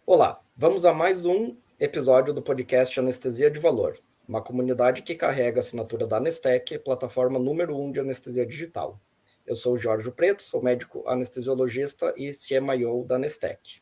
Olá, vamos a mais um episódio do podcast Anestesia de Valor, uma comunidade que carrega a assinatura da Anestec, plataforma número 1 de anestesia digital. Eu sou o Jorge Preto, sou médico anestesiologista e CMIO da Anestec.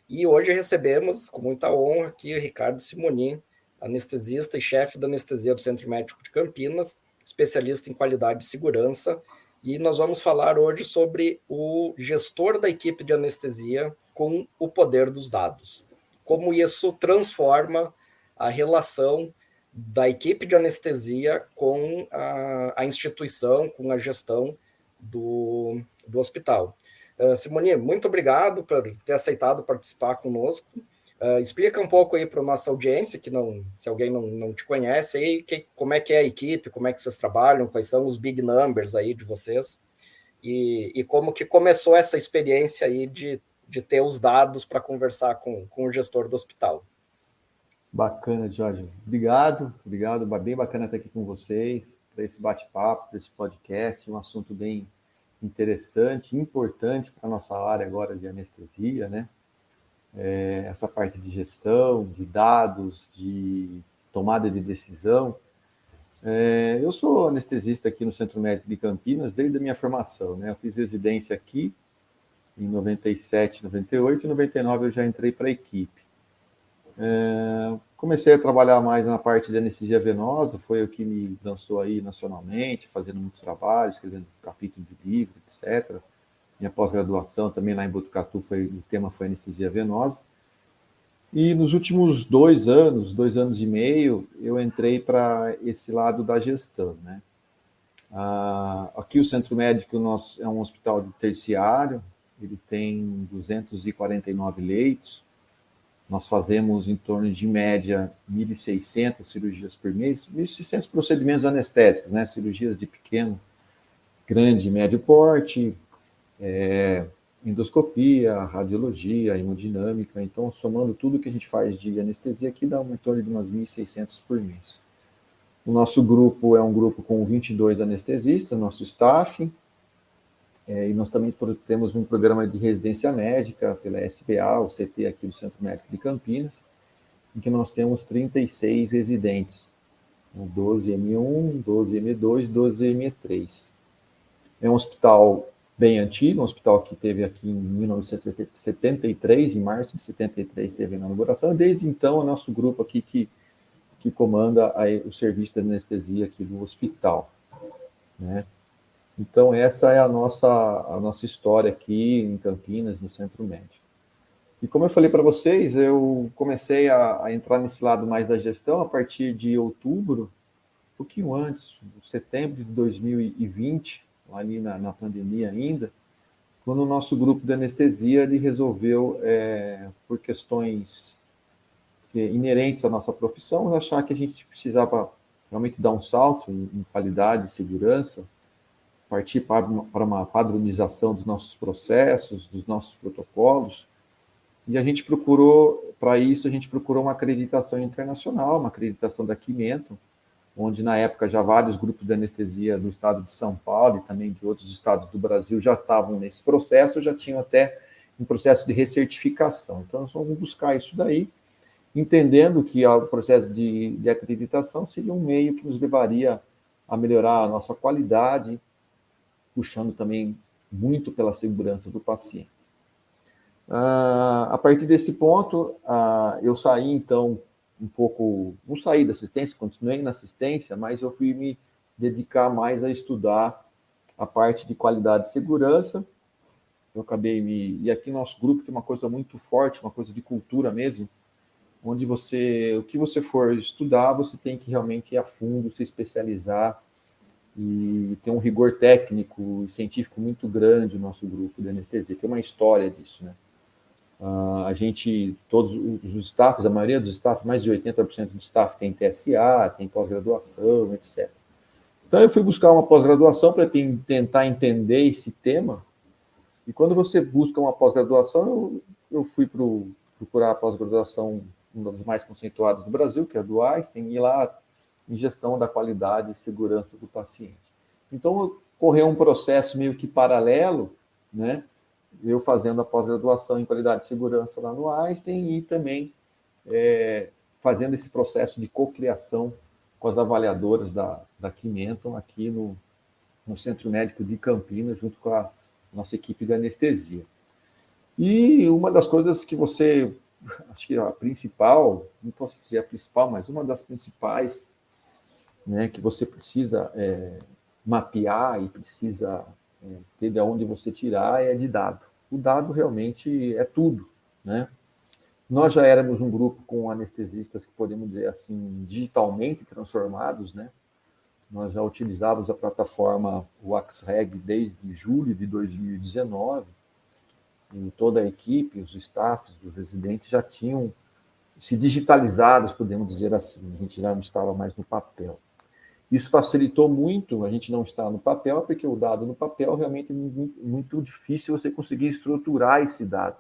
E hoje recebemos, com muita honra, aqui o Ricardo Simonin, anestesista e chefe da anestesia do Centro Médico de Campinas, especialista em qualidade e segurança, e nós vamos falar hoje sobre o gestor da equipe de anestesia com o poder dos dados. Como isso transforma a relação da equipe de anestesia com a instituição, com a gestão do hospital. Simone, muito obrigado por ter aceitado participar conosco. Explica um pouco aí para a nossa audiência, que não, se alguém não te conhece, aí, como é que é a equipe, como é que vocês trabalham, quais são os big numbers aí de vocês, e como que começou essa experiência aí de ter os dados para conversar com o gestor do hospital. Bacana, Jorge. Obrigado, bem bacana estar aqui com vocês, para esse bate-papo, para esse podcast, um assunto bem interessante, importante para a nossa área agora de anestesia, né? Essa parte de gestão, de dados, de tomada de decisão. Eu sou anestesista aqui no Centro Médico de Campinas desde a minha formação, né? Eu fiz residência aqui em 97, 98 e 99 eu já entrei para a equipe. Comecei a trabalhar mais na parte de anestesia venosa, foi o que me lançou aí nacionalmente, fazendo muito trabalho, escrevendo capítulo de livro, etc. Minha pós-graduação também lá em Botucatu, o tema foi anestesia venosa. E nos últimos 2 anos e meio, eu entrei para esse lado da gestão, né? Aqui o Centro Médico é um hospital de terciário, ele tem 249 leitos. Nós fazemos em torno de média 1.600 cirurgias por mês, 1.600 procedimentos anestésicos, né? Cirurgias de pequeno, grande e médio porte, endoscopia, radiologia, hemodinâmica. Então, somando tudo que a gente faz de anestesia aqui, dá em torno de umas 1.600 por mês. O nosso grupo é um grupo com 22 anestesistas, nosso staff, e nós também temos um programa de residência médica pela SBA, o CT aqui do Centro Médico de Campinas, em que nós temos 36 residentes, 12 M1, 12 M2, 12 M3. É um hospital bem antigo, um hospital que teve aqui em 1973, em março de 73 teve a inauguração, e desde então é nosso grupo aqui que comanda o serviço de anestesia aqui do hospital, né? Então, essa é a nossa história aqui em Campinas, no Centro Médico. E como eu falei para vocês, eu comecei a entrar nesse lado mais da gestão a partir de outubro, um pouquinho antes, setembro de 2020, ali na pandemia ainda, quando o nosso grupo de anestesia ele resolveu, por questões inerentes à nossa profissão, achar que a gente precisava realmente dar um salto em qualidade e segurança, partir para uma padronização dos nossos processos, dos nossos protocolos, e a gente procurou uma acreditação internacional, uma acreditação da Quimenton, onde na época já vários grupos de anestesia do estado de São Paulo e também de outros estados do Brasil já estavam nesse processo, já tinham até um processo de recertificação. Então, nós vamos buscar isso daí, entendendo que o processo de acreditação seria um meio que nos levaria a melhorar a nossa qualidade, puxando também muito pela segurança do paciente. A partir desse ponto, eu saí, então, não saí da assistência, continuei na assistência, mas eu fui me dedicar mais a estudar a parte de qualidade e segurança. Eu acabei E aqui no nosso grupo tem uma coisa muito forte, uma coisa de cultura mesmo, onde o que você for estudar, você tem que realmente ir a fundo, se especializar e ter um rigor técnico e científico muito grande no nosso grupo de anestesia. Tem uma história disso, né? Todos os staffs, a maioria dos staffs, mais de 80% do staff tem TSA, tem pós-graduação, etc. Então, eu fui buscar uma pós-graduação para tentar entender esse tema, e quando você busca uma pós-graduação, eu fui procurar a pós-graduação uma das mais conceituadas do Brasil, que é a do Einstein, e lá em gestão da qualidade e segurança do paciente. Então, ocorreu um processo meio que paralelo, né? Eu fazendo a pós-graduação em qualidade e segurança lá no Einstein e também fazendo esse processo de cocriação com as avaliadoras da Quimenton aqui no Centro Médico de Campinas, junto com a nossa equipe de anestesia. E uma das coisas que você, acho que a principal, não posso dizer a principal, mas uma das principais, né, que você precisa mapear e precisa ter de onde você tirar é de dado. O dado realmente é tudo, né? Nós já éramos um grupo com anestesistas que podemos dizer assim, digitalmente transformados, né? Nós já utilizávamos a plataforma WaxReg desde julho de 2019 e toda a equipe, os staffs, os residentes já tinham se digitalizados, podemos dizer assim. A gente já não estava mais no papel. Isso facilitou muito a gente não estar no papel, porque o dado no papel realmente é muito difícil você conseguir estruturar esse dado.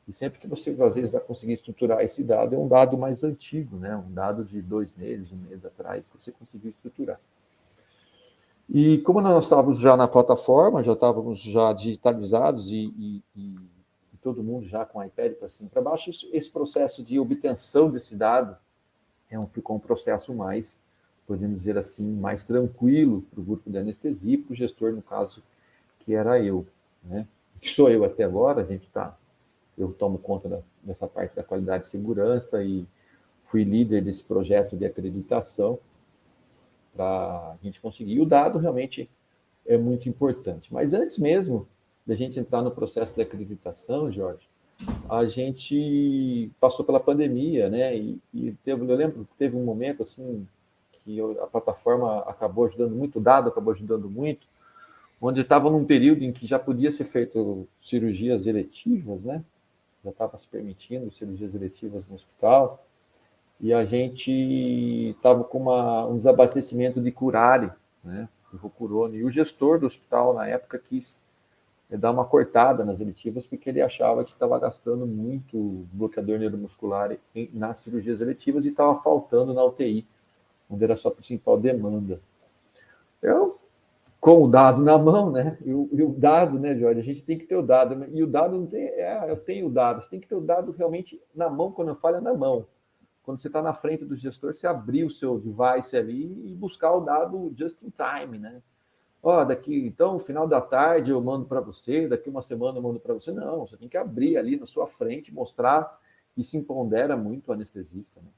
E sempre que você, às vezes, vai conseguir estruturar esse dado, é um dado mais antigo, né? Um dado de 2 meses, 1 mês atrás, que você conseguiu estruturar. E como nós estávamos já na plataforma, já estávamos já digitalizados e todo mundo já com iPad para cima e para baixo, esse processo de obtenção desse dado ficou um processo mais, podemos dizer assim, mais tranquilo para o grupo de anestesia e para o gestor, no caso, que era eu, né? Que sou eu até agora, eu tomo conta dessa parte da qualidade e segurança e fui líder desse projeto de acreditação para a gente conseguir. E o dado realmente é muito importante. Mas antes mesmo da gente entrar no processo de acreditação, Jorge, a gente passou pela pandemia, né? Eu lembro que teve um momento assim que a plataforma acabou ajudando muito, o dado acabou ajudando muito, onde estava num período em que já podia ser feito cirurgias eletivas, né? Já estava se permitindo cirurgias eletivas no hospital, e a gente estava com um desabastecimento de curare, né? De Rocurone, e o gestor do hospital, na época, quis dar uma cortada nas eletivas, porque ele achava que estava gastando muito bloqueador neuromuscular nas cirurgias eletivas e estava faltando na UTI, onde era a sua principal demanda. Eu, com o dado na mão, né? E o dado, né, Jorge? A gente tem que ter o dado. E o dado não tem. Eu tenho o dado. Você tem que ter o dado realmente na mão, quando eu falo é na mão. Quando você está na frente do gestor, você abrir o seu device ali e buscar o dado just in time, né? Então, no final da tarde eu mando para você, daqui uma semana eu mando para você. Não, você tem que abrir ali na sua frente, mostrar, e se empodera muito o anestesista, né?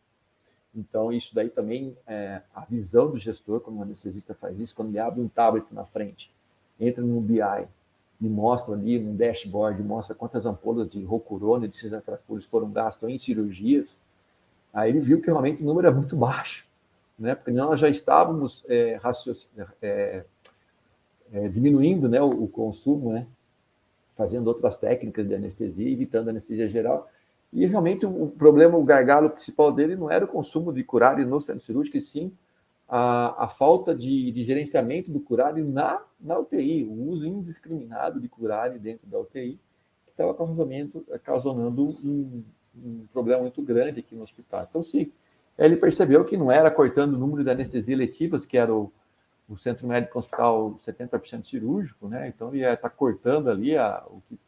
Então, isso daí também, a visão do gestor, quando o anestesista faz isso, quando ele abre um tablet na frente, entra no BI e mostra ali no dashboard, mostra quantas ampolas de Rocurone, de cisatracures foram gastas em cirurgias, aí ele viu que realmente o número é muito baixo, né? Porque nós já estávamos diminuindo, né, o consumo, né? Fazendo outras técnicas de anestesia, evitando a anestesia geral. E realmente o problema, o gargalo principal dele não era o consumo de curare no centro cirúrgico, e sim a falta de gerenciamento do curare na UTI, o uso indiscriminado de curare dentro da UTI, que estava causando um problema muito grande aqui no hospital. Então, sim, ele percebeu que não era cortando o número de anestesia eletivas, que era o Centro Médico Hospital 70% cirúrgico, né? Então, ele ia estar cortando ali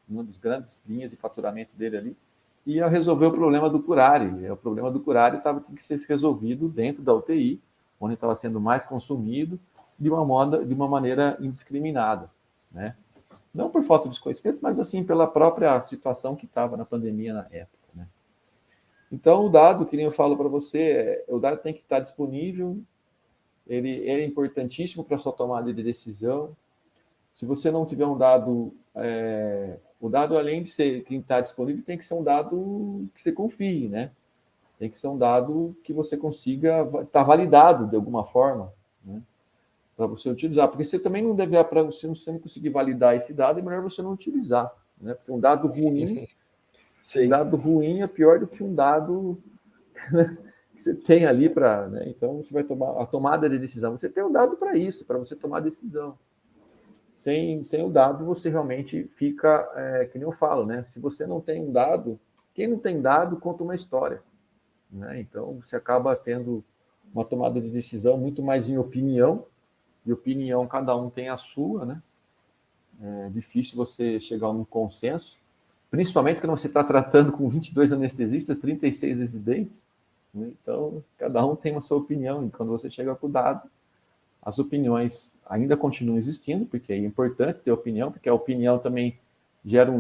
uma das grandes linhas de faturamento dele ali, ia resolver o problema do curare. O problema do curare tinha que ser resolvido dentro da UTI, onde estava sendo mais consumido de uma maneira indiscriminada, né? Não por falta de desconhecimento, mas assim pela própria situação que estava na pandemia na época, né? Então, o dado, que nem eu falo para você, o dado tem que estar disponível, ele é importantíssimo para a sua tomada de decisão. Se você não tiver um dado, o dado, além de ser quem está disponível, tem que ser um dado que você confie, né? Tem que ser um dado que você consiga estar validado de alguma forma, né? Para você utilizar. Porque você também não deve, para você não conseguir validar esse dado, é melhor você não utilizar, né? Porque um dado ruim, Sim. um dado ruim é pior do que um dado que você tem ali para, né? Então você vai tomar a tomada de decisão. Você tem um dado para isso, para você tomar decisão. Sem o dado, você realmente fica, que nem eu falo, né? Se você não tem um dado, quem não tem dado conta uma história. né? Então, você acaba tendo uma tomada de decisão muito mais em opinião, e opinião cada um tem a sua, né? É difícil você chegar a um consenso, principalmente quando você está tratando com 22 anestesistas, 36 residentes, né? Então, cada um tem a sua opinião, e quando você chega com o dado, as opiniões ainda continuam existindo, porque é importante ter opinião, porque a opinião também gera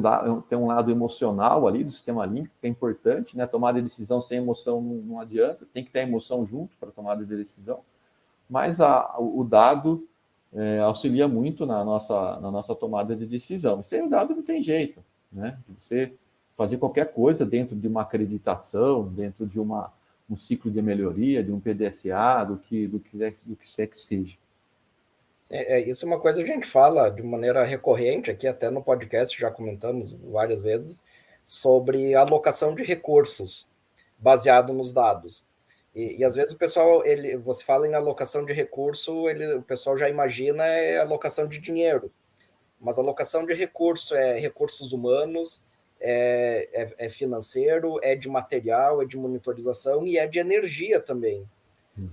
tem um lado emocional ali do sistema límbico, que é importante, né? Tomada de decisão sem emoção não adianta, tem que ter emoção junto para tomada de decisão, mas o dado auxilia muito na nossa tomada de decisão. Sem o dado não tem jeito, né? Você fazer qualquer coisa dentro de uma acreditação, dentro de um ciclo de melhoria, de um PDSA, do que quer que seja. Isso é uma coisa que a gente fala de maneira recorrente aqui, até no podcast já comentamos várias vezes, sobre alocação de recursos baseado nos dados. E às vezes o pessoal, você fala em alocação de recurso, o pessoal já imagina alocação de dinheiro, mas alocação de recurso é recursos humanos, é financeiro, é de material, é de monitorização e é de energia também.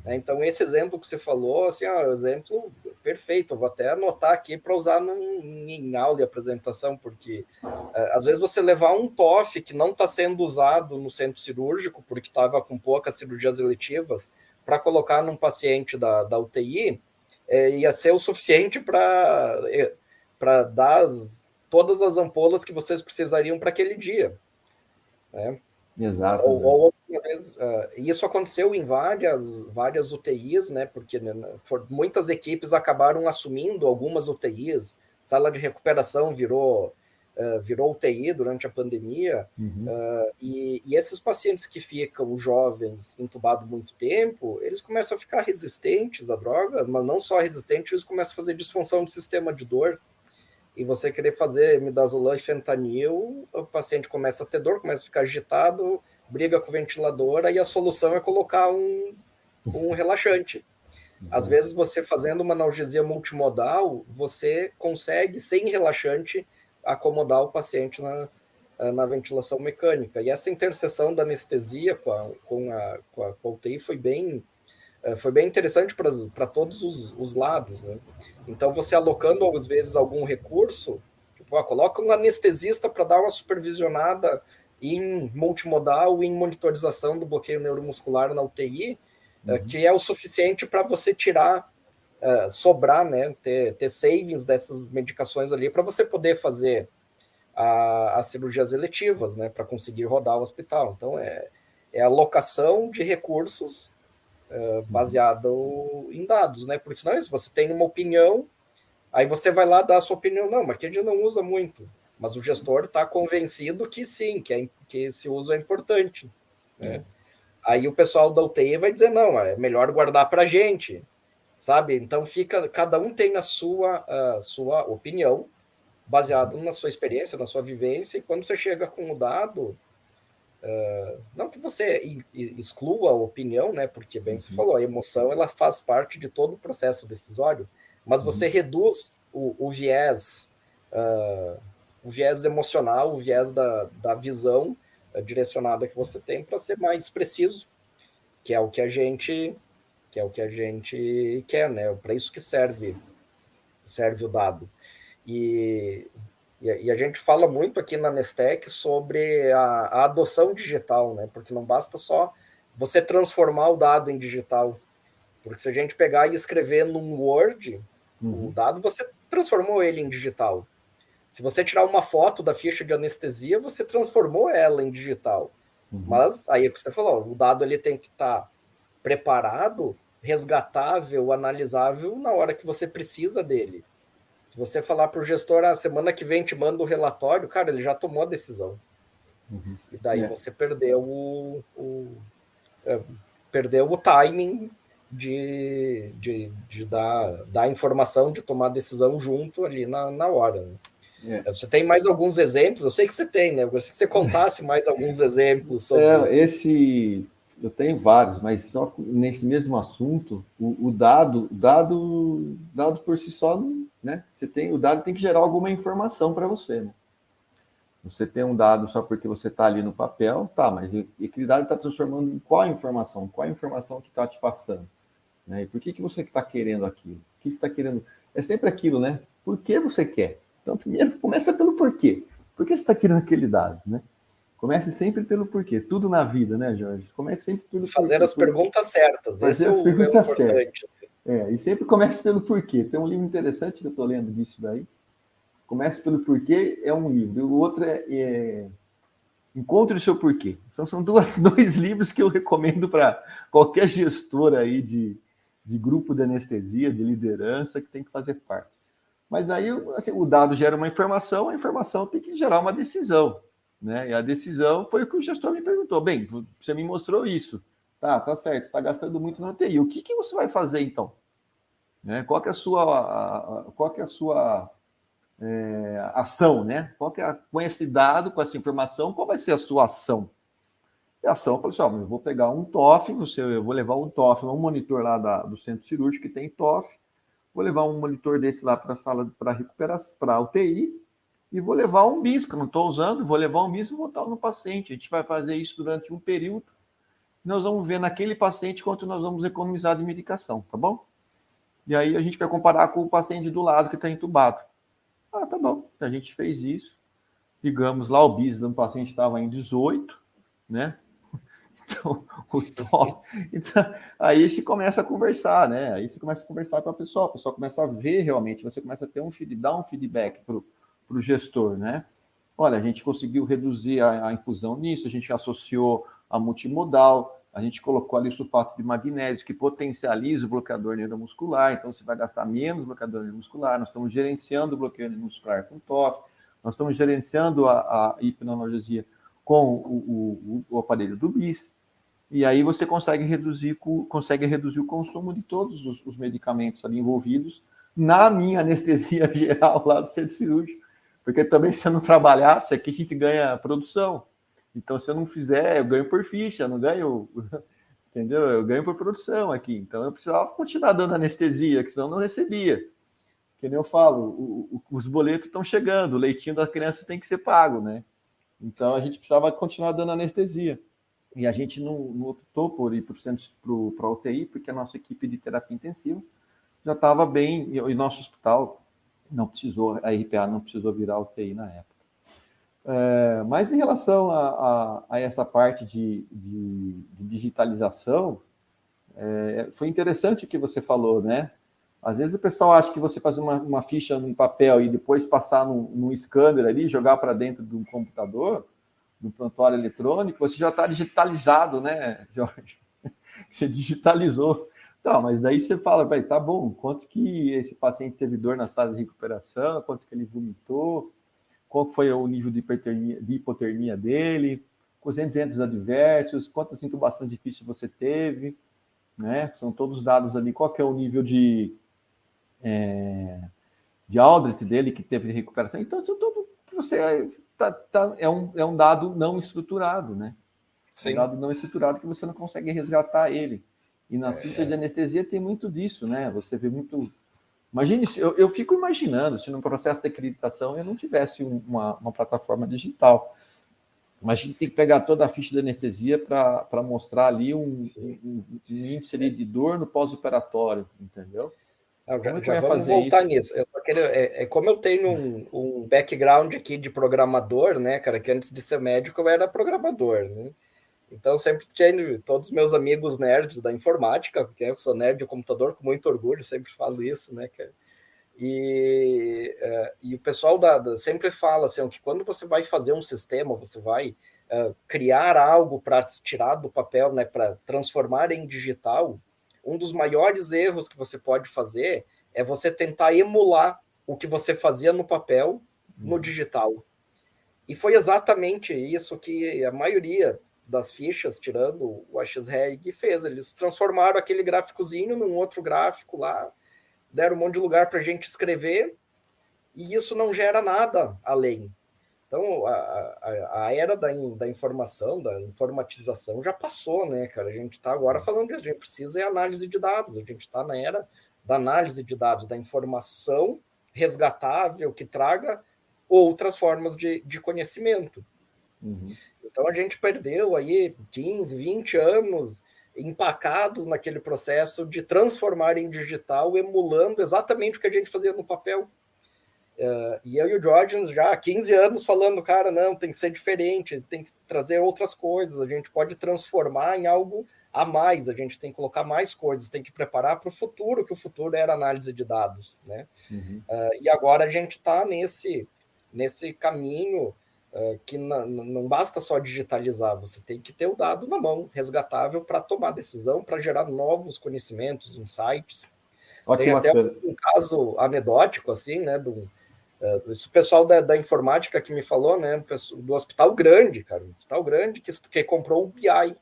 Então, esse exemplo que você falou, assim, é um exemplo perfeito. Eu vou até anotar aqui para usar em aula e apresentação, porque às vezes você levar um TOF que não está sendo usado no centro cirúrgico, porque estava com poucas cirurgias eletivas, para colocar num paciente da UTI, ia ser o suficiente para dar todas as ampolas que vocês precisariam para aquele dia, né? Exato. Ou isso aconteceu em várias UTIs, né? Porque muitas equipes acabaram assumindo algumas UTIs, sala de recuperação virou UTI durante a pandemia, e esses pacientes que ficam jovens, entubados muito tempo, eles começam a ficar resistentes à droga, mas não só resistentes, eles começam a fazer disfunção do sistema de dor. E você querer fazer midazolam e fentanil, o paciente começa a ter dor, começa a ficar agitado, briga com o ventilador, aí a solução é colocar um relaxante. Às vezes, você fazendo uma analgesia multimodal, você consegue, sem relaxante, acomodar o paciente na ventilação mecânica. E essa interseção da anestesia com a UTI foi bem interessante para todos os lados, né? Então, você alocando, às vezes, algum recurso, tipo, coloca um anestesista para dar uma supervisionada em multimodal, em monitorização do bloqueio neuromuscular na UTI, que é o suficiente para você tirar, sobrar, né, ter savings dessas medicações ali, para você poder fazer as cirurgias eletivas, né, para conseguir rodar o hospital. Então, é alocação de recursos baseado em dados, né? Porque senão se você tem uma opinião, aí você vai lá dar a sua opinião, não, mas que a gente não usa muito. Mas o gestor está convencido que sim, que esse uso é importante, né? Aí o pessoal da UTI vai dizer, não, é melhor guardar para a gente, sabe? Então cada um tem a sua opinião, baseado na sua experiência, na sua vivência, e quando você chega com o dado, não que você exclua a opinião, né? Porque, bem você falou, a emoção ela faz parte de todo o processo decisório, mas você reduz o viés emocional, o viés da visão direcionada que você tem para ser mais preciso, que é o que a gente quer, né? Para isso que serve o dado. E a gente fala muito aqui na Nestec sobre a adoção digital, né? Porque não basta só você transformar o dado em digital. Porque se a gente pegar e escrever num Word, o dado, você transformou ele em digital. Se você tirar uma foto da ficha de anestesia, você transformou ela em digital. Mas aí é o que você falou, o dado ele tem que estar preparado, resgatável, analisável na hora que você precisa dele. Se você falar para o gestor, semana que vem te manda o relatório, cara, ele já tomou a decisão. E daí você perdeu o timing de dar a informação, de tomar a decisão junto ali na hora. Né? Você tem mais alguns exemplos? Eu sei que você tem, né? Eu gostaria que você contasse mais alguns exemplos sobre... Eu tenho vários, mas só nesse mesmo assunto, o dado por si só, né? O dado tem que gerar alguma informação para você, né? Você tem um dado só porque você está ali no papel, tá, mas aquele dado está transformando em qual informação? Qual a informação que está te passando? Né? E por que você está querendo aquilo? O que você está querendo? É sempre aquilo, né? Por que você quer? Então, primeiro, começa pelo porquê. Por que você está querendo aquele dado, né? Comece sempre pelo porquê. Tudo na vida, né, Jorge? Comece sempre pelo Fazer porquê. as perguntas certas, esse Fazer é as o perguntas certas. importante. E sempre comece pelo porquê. Tem um livro interessante que eu estou lendo disso daí. Comece pelo porquê é um livro. O outro é Encontre o seu porquê. Então, são dois livros que eu recomendo para qualquer gestor aí de grupo de anestesia, de liderança, que tem que fazer parte. Mas daí assim, o dado gera uma informação, a informação tem que gerar uma decisão. Né? E a decisão foi o que o gestor me perguntou. Bem, você me mostrou isso. Tá certo, está gastando muito na TI. O que você vai fazer então? Né? Qual que é a sua ação, né? Com esse dado, com essa informação, qual vai ser a sua ação? E a ação, eu falei assim, eu vou pegar um TOF, eu vou levar um TOF, um monitor lá do centro cirúrgico que tem TOF, vou levar um monitor desse lá para a sala para recuperação, para UTI, e vou levar um BIS, que eu não estou usando, vou levar um BIS e botar no paciente. A gente vai fazer isso durante um período, nós vamos ver naquele paciente quanto nós vamos economizar de medicação, tá bom? E aí a gente vai comparar com o paciente do lado que está entubado. Tá bom. A gente fez isso. Ligamos lá, o BIS do paciente estava em 18, né? Então, então, aí a gente começa a conversar, né? Aí você começa a conversar com a pessoa começa a ver realmente, você começa a ter dar um feedback para o gestor, né? Olha, a gente conseguiu reduzir a infusão nisso, a gente associou a multimodal, a gente colocou ali o sulfato de magnésio, que potencializa o bloqueador neuromuscular, então você vai gastar menos bloqueador neuromuscular, nós estamos gerenciando o bloqueio neuromuscular com TOF, nós estamos gerenciando a hipnoanalgesia com o aparelho do BIS, e aí você consegue reduzir o consumo de todos os medicamentos ali envolvidos na minha anestesia geral lá do centro cirúrgico, porque também se eu não trabalhasse, aqui a gente ganha produção. Então, se eu não fizer, eu ganho por ficha, eu não ganho, entendeu? Eu ganho por produção aqui. Então, eu precisava continuar dando anestesia, que senão eu não recebia. Que nem eu falo, os boletos estão chegando, o leitinho da criança tem que ser pago, né? Então, a gente precisava continuar dando anestesia. E a gente não optou por ir para a UTI, porque a nossa equipe de terapia intensiva já estava bem, e nosso hospital não precisou, a RPA não precisou virar UTI na época. Mas em relação a essa parte de digitalização, foi interessante o que você falou, né? Às vezes o pessoal acha que você fazer uma ficha num papel e depois passar num scanner ali, jogar para dentro de um computador, do prontuário eletrônico, você já está digitalizado, né, Jorge? Você digitalizou. Tá, mas daí você fala, tá bom, quanto que esse paciente teve dor na sala de recuperação, quanto que ele vomitou, qual foi o nível de hipotermia dele, quantos eventos adversos, quantas intubações difíceis você teve, né? São todos dados ali, qual que é o nível de Aldrich dele que teve de recuperação. Então, tudo que você é um dado não estruturado, né? Sim. Um dado não estruturado que você não consegue resgatar ele. E nas fichas de anestesia tem muito disso, né? Você vê muito. Imagine, eu fico imaginando se no processo de acreditação eu não tivesse uma plataforma digital. Mas a gente tem que pegar toda a ficha de anestesia para mostrar ali um índice ali de dor no pós-operatório, entendeu? Já vamos voltar nisso. Como eu tenho um background aqui de programador, né, cara, que antes de ser médico eu era programador, né? Então sempre tinha todos os meus amigos nerds da informática, que eu sou nerd de computador com muito orgulho, sempre falo isso, né, cara? E o pessoal sempre fala assim, que quando você vai fazer um sistema, você vai criar algo para tirar do papel, né, para transformar em digital, um dos maiores erros que você pode fazer é você tentar emular o que você fazia no papel no digital. E foi exatamente isso que a maioria das fichas, tirando o AXREG, fez. Eles transformaram aquele gráficozinho num outro gráfico lá, deram um monte de lugar para a gente escrever, e isso não gera nada além. Então, a era da informação, da informatização já passou, né, cara? A gente está agora falando disso, a gente precisa de análise de dados, a gente está na era da análise de dados, da informação resgatável, que traga outras formas de conhecimento. Uhum. Então a gente perdeu aí 15, 20 anos empacados naquele processo de transformar em digital, emulando exatamente o que a gente fazia no papel. E eu e o Jorgens já há 15 anos falando, cara, não, tem que ser diferente, tem que trazer outras coisas, a gente pode transformar em algo a mais, a gente tem que colocar mais coisas, tem que preparar para o futuro, que o futuro era análise de dados, né? Uhum. E agora a gente está nesse caminho que não basta só digitalizar, você tem que ter o dado na mão, resgatável, para tomar decisão, para gerar novos conhecimentos, insights. Olha que Tem até bacana. um caso anedótico, assim, né, isso o pessoal da informática que me falou, né, do Hospital Grande, cara, um Hospital Grande que comprou o BI.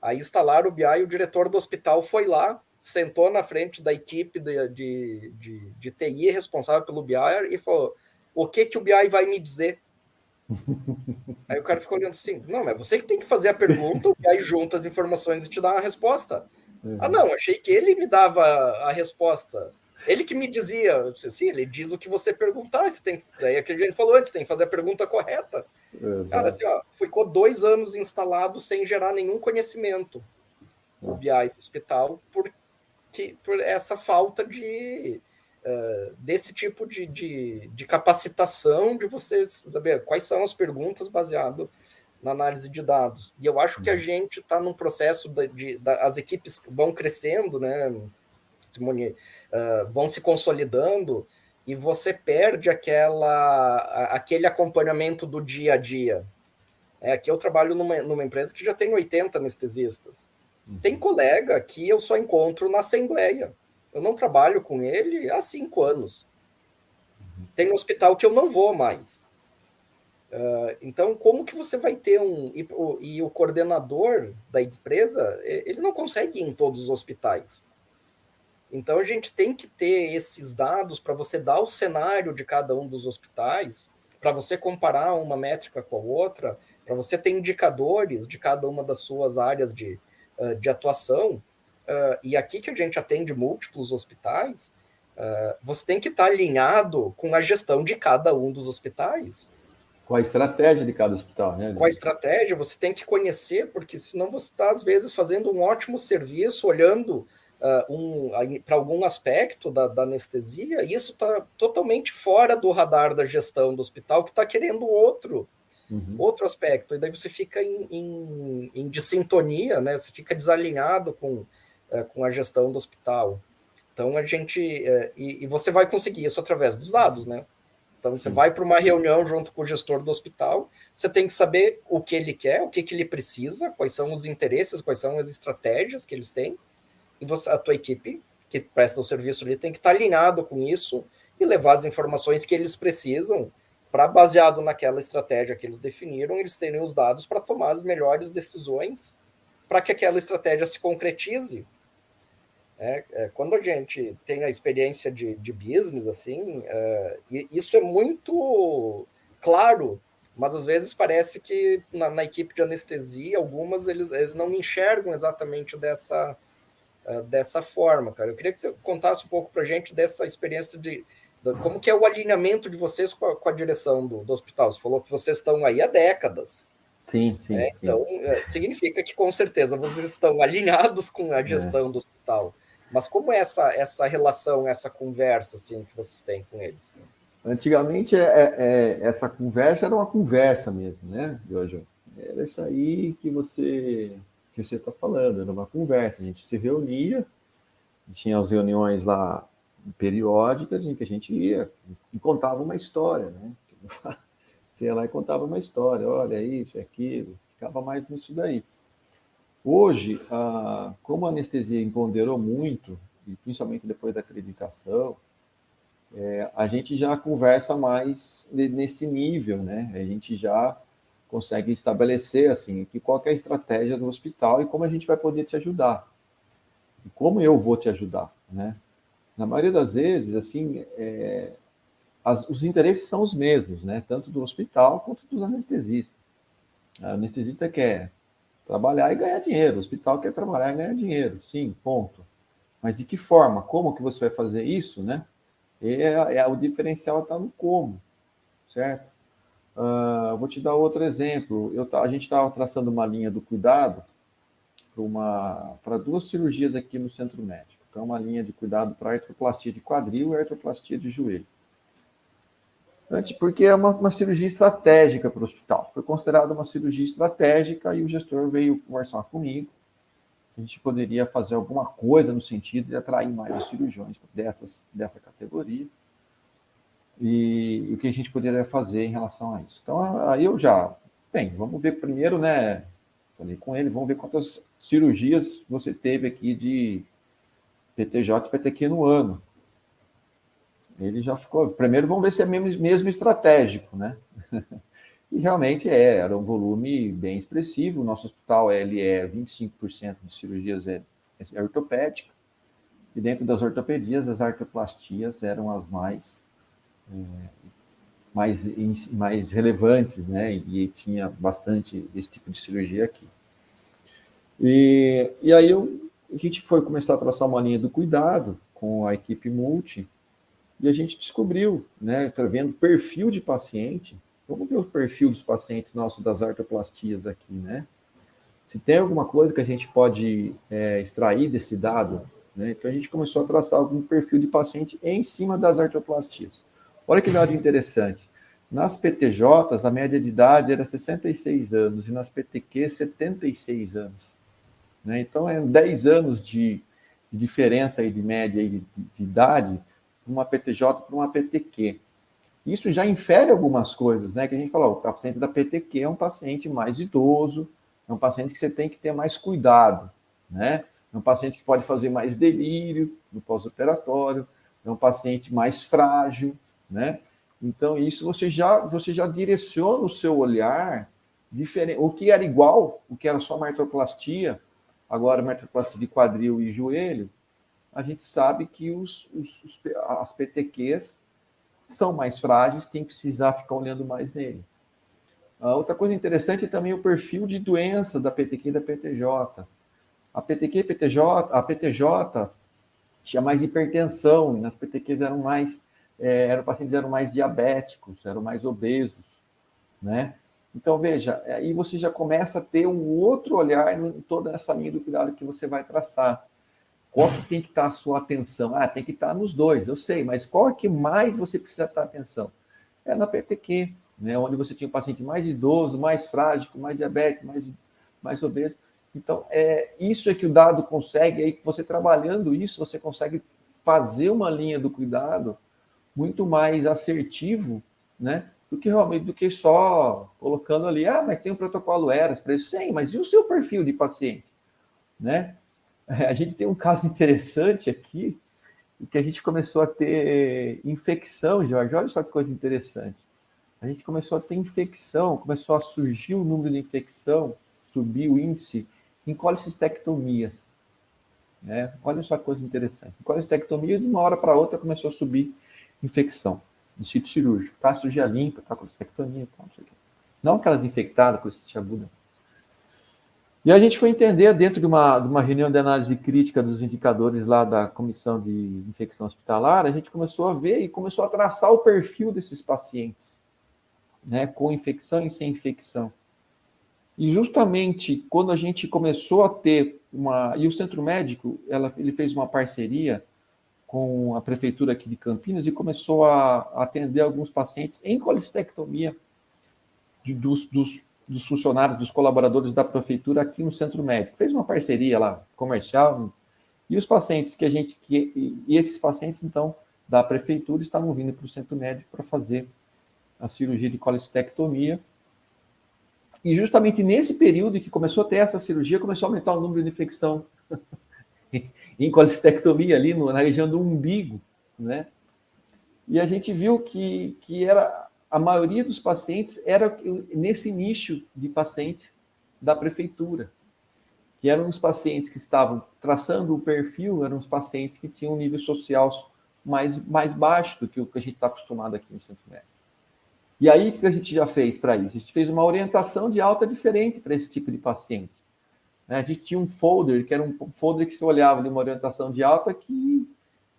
Aí instalaram o BI, o diretor do hospital foi lá, sentou na frente da equipe de TI responsável pelo BI e falou: o que o BI vai me dizer? Aí o cara ficou olhando assim: não, mas você que tem que fazer a pergunta, o BI junta as informações e te dá uma resposta. Ah, Uhum. não, achei que ele me dava a resposta. Ele que me dizia, eu disse, sim, ele diz o que você perguntar. Você tem, daí aquele que a gente falou antes, tem que fazer a pergunta correta. Cara, Exato. assim, ó, ficou 2 anos instalado sem gerar nenhum conhecimento o BI Nossa. do hospital por essa falta desse tipo de capacitação de vocês saber quais são as perguntas baseado na análise de dados. E eu acho que a Uhum. gente está num processo as equipes vão crescendo, né, Simone, vão se consolidando e você perde aquele acompanhamento do dia a dia. Aqui eu trabalho numa empresa que já tem 80 anestesistas. Tem Uhum. colega que eu só encontro na assembleia. Eu não trabalho com ele há 5 anos. Tem um hospital que eu não vou mais. Então, como que você vai ter e o coordenador da empresa, ele não consegue ir em todos os hospitais. Então, a gente tem que ter esses dados para você dar o cenário de cada um dos hospitais, para você comparar uma métrica com a outra, para você ter indicadores de cada uma das suas áreas de atuação. E aqui que a gente atende múltiplos hospitais, você tem que estar alinhado com a gestão de cada um dos hospitais. Com a estratégia de cada hospital, né, Com a Leandro? estratégia, você tem que conhecer, porque senão você está, às vezes, fazendo um ótimo serviço, olhando para algum aspecto da anestesia, e isso está totalmente fora do radar da gestão do hospital, que está querendo Uhum. outro aspecto, e daí você fica em dissintonia, né? Você fica desalinhado com a gestão do hospital. Então, e você vai conseguir isso através dos dados, né? Então, você Sim. vai para uma reunião junto com o gestor do hospital, você tem que saber o que ele quer, o que ele precisa, quais são os interesses, quais são as estratégias que eles têm, e a tua equipe que presta o serviço ali tem que estar alinhado com isso e levar as informações que eles precisam para, baseado naquela estratégia que eles definiram, eles terem os dados para tomar as melhores decisões para que aquela estratégia se concretize. Quando a gente tem a experiência de business, assim, isso é muito claro, mas às vezes parece que na equipe de anestesia, algumas eles não enxergam exatamente dessa forma, cara. Eu queria que você contasse um pouco para a gente dessa experiência como que é o alinhamento de vocês com a direção do hospital. Você falou que vocês estão aí há décadas. Sim, sim, sim. Então, significa que com certeza vocês estão alinhados com a É. gestão do hospital. Mas como é essa relação, essa conversa assim, que vocês têm com eles? Antigamente, essa conversa era uma conversa mesmo, né, Jojo? Era isso aí que você está falando, era uma conversa. A gente se reunia, tinha as reuniões lá periódicas em que a gente ia e contava uma história, né? Você ia lá e contava uma história, olha isso, aquilo, ficava mais nisso daí. Hoje, como a anestesia empoderou muito, e principalmente depois da acreditação, a gente já conversa mais nesse nível, né? A gente já consegue estabelecer assim que qual que é a estratégia do hospital e como a gente vai poder te ajudar. E como eu vou te ajudar, né? Na maioria das vezes, assim, os interesses são os mesmos, né? Tanto do hospital quanto dos anestesistas. O anestesista quer trabalhar e ganhar dinheiro, o hospital quer trabalhar e ganhar dinheiro, sim, ponto. Mas de que forma? Como que você vai fazer isso, né? O diferencial está no como. certo? Vou te dar outro exemplo. A gente estava traçando uma linha do cuidado para 2 cirurgias aqui no centro médico. Então, uma linha de cuidado para artroplastia de quadril e artroplastia de joelho. Porque é uma cirurgia estratégica para o hospital. Foi considerada uma cirurgia estratégica e o gestor veio conversar comigo. A gente poderia fazer alguma coisa no sentido de atrair mais os cirurgiões dessa categoria. E o que a gente poderia fazer em relação a isso. Então, aí vamos ver primeiro, né? Falei com ele, vamos ver quantas cirurgias você teve aqui de PTJ e PTQ no ano. Ele já ficou. Primeiro, vamos ver se é mesmo estratégico, né? E realmente era um volume bem expressivo. O nosso hospital ele é 25% de cirurgias é ortopédica. E dentro das ortopedias, as artroplastias eram as mais relevantes, né? E tinha bastante esse tipo de cirurgia aqui. E aí a gente foi começar a traçar uma linha do cuidado com a equipe multi, e a gente descobriu, né, vendo perfil de paciente, vamos ver o perfil dos pacientes nossos das artroplastias aqui, né? Se tem alguma coisa que a gente pode extrair desse dado, né? Então a gente começou a traçar algum perfil de paciente em cima das artroplastias. Olha que dado interessante. Nas PTJs, a média de idade era 66 anos, e nas PTQ, 76 anos. Né? Então, 10 anos de diferença aí de média aí de idade, uma PTJ para uma PTQ. Isso já infere algumas coisas, né? Que a gente falou, o paciente da PTQ é um paciente mais idoso, é um paciente que você tem que ter mais cuidado, né? É um paciente que pode fazer mais delírio no pós-operatório, é um paciente mais frágil, né? Então, isso você já direciona o seu olhar diferente. O que era igual, o que era só uma artroplastia, agora uma artroplastia de quadril e joelho, a gente sabe que as PTQs são mais frágeis, tem que precisar ficar olhando mais nele. A outra coisa interessante é também o perfil de doença da PTQ e da PTJ. A PTQ e a PTJ tinha mais hipertensão, e nas PTQs pacientes eram mais diabéticos, eram mais obesos, né? Então, veja, aí você já começa a ter um outro olhar em toda essa linha do cuidado que você vai traçar. Qual que tem que estar a sua atenção? Tem que estar nos dois, eu sei, mas qual é que mais você precisa estar atenção? É na PTQ, né? Onde você tinha um paciente mais idoso, mais frágil, mais diabético, mais obeso. Então, isso é que o dado consegue, aí você trabalhando isso, você consegue fazer uma linha do cuidado muito mais assertivo, né? Do que só colocando ali, mas tem um protocolo ERAS para isso. Sim, mas e o seu perfil de paciente? Né? A gente tem um caso interessante aqui, que a gente começou a ter infecção, Jorge. Olha só que coisa interessante. A gente começou a ter infecção, começou a surgir o número de infecção, subir o índice em colicistectomias. Né? Olha só que coisa interessante. Em colicistectomia, de uma hora para outra, começou a subir infecção no sítio cirúrgico, tá? Cirurgia limpa, tá? Colicistectomia, tá? Não sei o quê. Não aquelas infectadas, colicistite aguda. E a gente foi entender, dentro de uma reunião de análise crítica dos indicadores lá da Comissão de Infecção Hospitalar, a gente começou a ver e começou a traçar o perfil desses pacientes, né? Com infecção e sem infecção. E justamente quando a gente começou a ter e o Centro Médico, ele fez uma parceria com a prefeitura aqui de Campinas e começou a atender alguns pacientes em colicistectomia dos funcionários, dos colaboradores da prefeitura aqui no Centro Médico. Fez uma parceria lá, comercial, e os pacientes e esses pacientes, então, da prefeitura estavam vindo para o Centro Médico para fazer a cirurgia de colicistectomia. E justamente nesse período que começou a ter essa cirurgia, começou a aumentar o número de infecção em colicistectomia ali na região do umbigo, né? E a gente viu que era a maioria dos pacientes era nesse nicho de pacientes da prefeitura, que eram os pacientes que estavam traçando o perfil, eram os pacientes que tinham um nível social mais baixo do que o que a gente está acostumado aqui no Centro Médico. E aí, o que a gente já fez para isso? A gente fez uma orientação de alta diferente para esse tipo de paciente. A gente tinha um folder, que era um folder que se olhava de uma orientação de alta que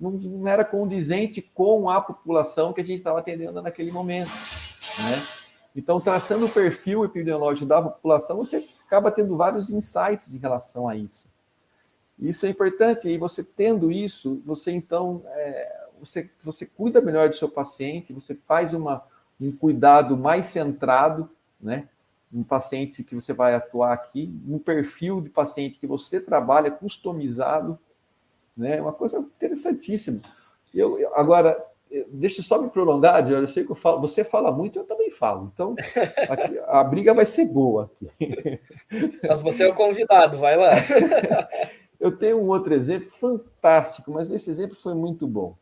não era condizente com a população que a gente estava atendendo naquele momento. né? Então, traçando o perfil epidemiológico da população, você acaba tendo vários insights em relação a isso. Isso é importante, e você tendo isso, você então, você cuida melhor do seu paciente, você faz um cuidado mais centrado, né? Um paciente que você vai atuar aqui, um perfil de paciente que você trabalha customizado, né? Uma coisa interessantíssima. Agora, deixa eu só me prolongar, eu sei que você fala muito, eu também falo. Então, aqui, a briga vai ser boa aqui. Mas você é o convidado, vai lá. Eu tenho um outro exemplo fantástico, mas esse exemplo foi muito bom.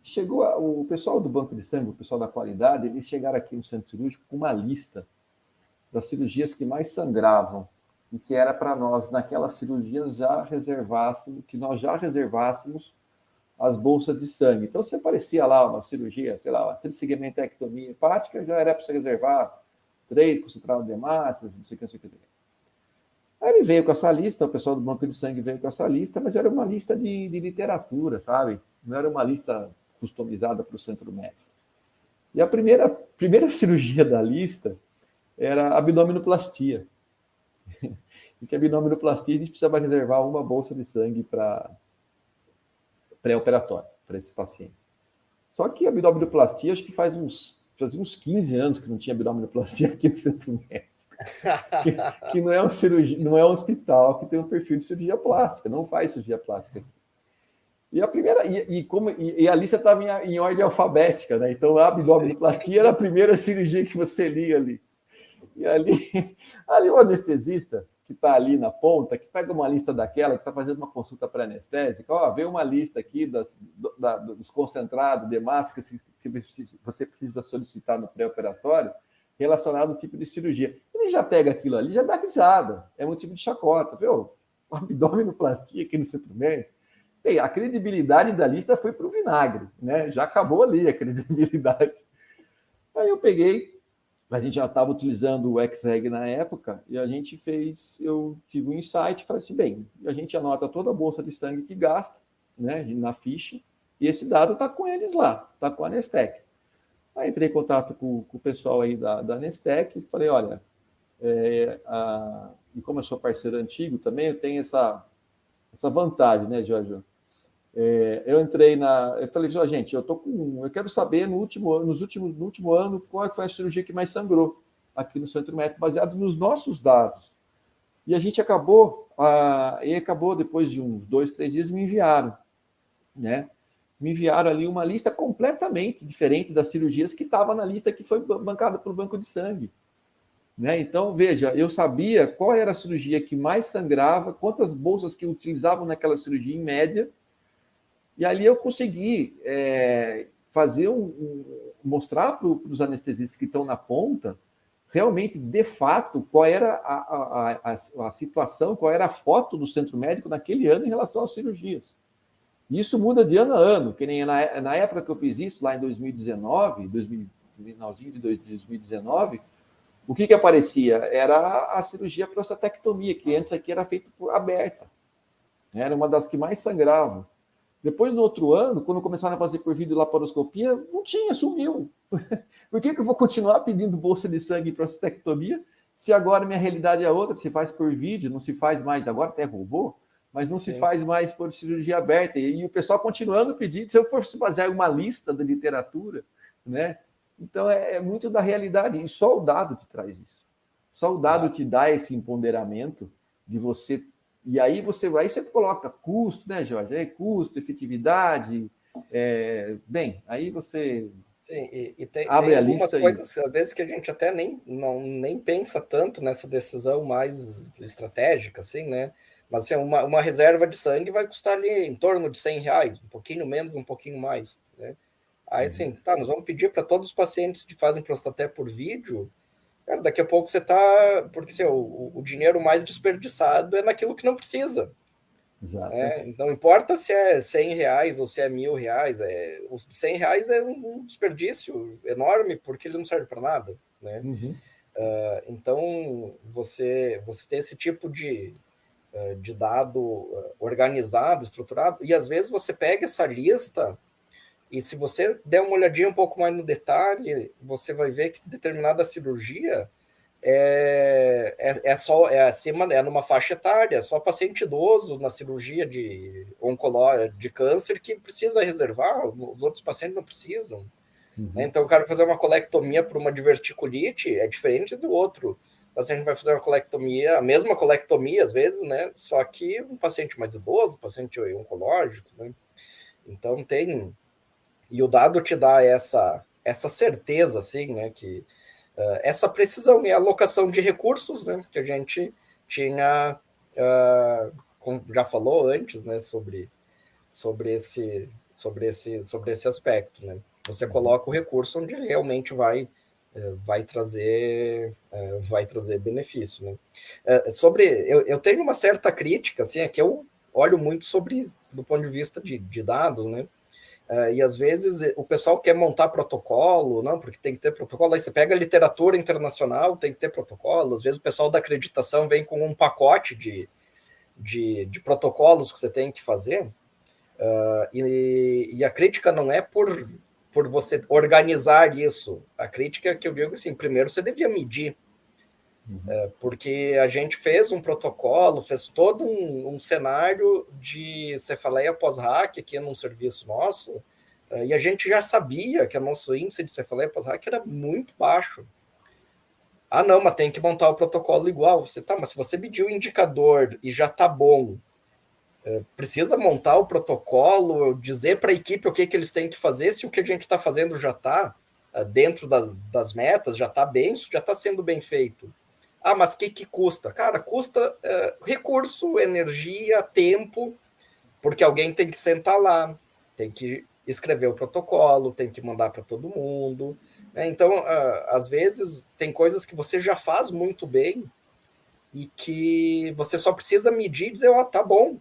Chegou o pessoal do banco de sangue, o pessoal da qualidade, eles chegaram aqui no centro cirúrgico com uma lista das cirurgias que mais sangravam e que era para nós, naquelas cirurgias, que nós já reservássemos as bolsas de sangue. Então, se aparecia lá uma cirurgia, sei lá, uma trissegmentectomia hepática, já era para você reservar 3 concentrados de hemácias, não sei o que, não sei o que. Aí ele veio com essa lista, o pessoal do banco de sangue veio com essa lista, mas era uma lista de literatura, sabe? Não era uma lista customizada para o centro médico. E a primeira cirurgia da lista era abdominoplastia. E que a abdominoplastia a gente precisava reservar uma bolsa de sangue para pré-operatório, para esse paciente. Só que a abdominoplastia, acho que fazia uns 15 anos que não tinha abdominoplastia aqui no centro médico. Que não é uma cirurgia, não é um hospital que tem um perfil de cirurgia plástica, não faz cirurgia plástica aqui. E a primeira, e a lista estava em ordem alfabética, né? Então a abdominoplastia era a primeira cirurgia que você lia ali. E ali o anestesista que está ali na ponta, que pega uma lista daquela, que está fazendo uma consulta pré-anestésica, veio uma lista aqui dos concentrados de massa que você precisa solicitar no pré-operatório, relacionado ao tipo de cirurgia. Ele já pega aquilo ali, já dá risada, é motivo de chacota, viu? Abdominoplastia aqui no centro médico. Bem, a credibilidade da lista foi para o vinagre, né? Já acabou ali a credibilidade. Aí eu peguei, a gente já estava utilizando o XREG na época, e eu tive um insight, falei assim, bem, a gente anota toda a bolsa de sangue que gasta, né, na ficha, e esse dado está com eles lá, está com a Nestec. Aí entrei em contato com o pessoal aí da Nestec e falei, olha, e como eu sou parceiro antigo também, eu tenho essa vantagem, né, Jorge? Eu entrei eu falei, gente, eu quero saber no último ano qual foi a cirurgia que mais sangrou aqui no centro médico, baseado nos nossos dados. E a gente acabou depois de uns 2, 3 dias, me enviaram, né? Me enviaram ali uma lista completamente diferente das cirurgias que estava na lista que foi bancada pelo banco de sangue. Né? Então, veja, eu sabia qual era a cirurgia que mais sangrava, quantas bolsas que utilizavam naquela cirurgia em média, e ali eu consegui mostrar para os anestesistas que estão na ponta, realmente, de fato, qual era a situação, qual era a foto do centro médico naquele ano em relação às cirurgias. E isso muda de ano a ano, que nem na época que eu fiz isso, lá em 2019, finalzinho de 2019, o que aparecia? Era a cirurgia prostatectomia, que antes aqui era feita por aberta. Era uma das que mais sangravam. Depois, no outro ano, quando começaram a fazer por videolaparoscopia, não tinha, sumiu. Por que eu vou continuar pedindo bolsa de sangue e prostatectomia, se agora minha realidade é outra, se faz por vídeo, não se faz mais, agora até robô, mas não se faz mais por cirurgia aberta. E o pessoal continuando pedindo, se eu fosse fazer uma lista da literatura, né? Então, é muito da realidade, e só o dado te traz isso. Só o dado te dá esse empoderamento de você. E aí você coloca custo, né, Jorge? Custo, efetividade. Bem, aí você abre a lista. Tem algumas coisas, às vezes, que a gente até nem pensa tanto nessa decisão mais estratégica, assim, né? Mas assim, uma reserva de sangue vai custar ali em torno de R$100, um pouquinho menos, um pouquinho mais, né? Aí, assim, nós vamos pedir para todos os pacientes que fazem prostaté por vídeo, cara, daqui a pouco você tá... Porque assim, o dinheiro mais desperdiçado é naquilo que não precisa. Exato. Não importa se é R$100 ou se é R$1.000, os de R$100 é um desperdício enorme, porque ele não serve para nada, né? Uhum. Então, você ter esse tipo de dado organizado, estruturado, e às vezes você pega essa lista E se você der uma olhadinha um pouco mais no detalhe, você vai ver que determinada cirurgia é acima, é numa faixa etária, é só paciente idoso na cirurgia de câncer que precisa reservar, os outros pacientes não precisam. Né? Então, o cara fazer uma colectomia por uma diverticulite é diferente do outro. O paciente vai fazer uma colectomia, a mesma colectomia, às vezes, né? Só que um paciente mais idoso, um paciente oncológico, né? Então, tem... E o dado te dá essa certeza, assim, né? Que essa precisão e alocação de recursos, né? Que a gente tinha, como já falou antes, né? Sobre esse aspecto, né? Você coloca o recurso onde ele realmente vai trazer benefício, né? Eu tenho uma certa crítica, assim, é que eu olho muito do ponto de vista de dados, né? E às vezes o pessoal quer montar protocolo, não, porque tem que ter protocolo. Aí você pega a literatura internacional, tem que ter protocolo. Às vezes o pessoal da acreditação vem com um pacote de protocolos que você tem que fazer. E a crítica não é por você organizar isso. A crítica é que eu digo assim, primeiro você devia medir. Porque a gente fez um protocolo, fez todo um cenário de cefaleia pós-hack aqui num serviço nosso, e a gente já sabia que o nosso índice de cefaleia pós-hack era muito baixo. Ah, não, mas tem que montar o protocolo igual. Mas se você mediu o indicador e já está bom, precisa montar o protocolo, dizer para a equipe o que eles têm que fazer, se o que a gente está fazendo já está dentro das metas, já está bem, isso já está sendo bem feito. Ah, mas o que custa? Cara, custa recurso, energia, tempo, porque alguém tem que sentar lá, tem que escrever o protocolo, tem que mandar para todo mundo. Né? Então, às vezes, tem coisas que você já faz muito bem e que você só precisa medir e dizer, ó, tá bom.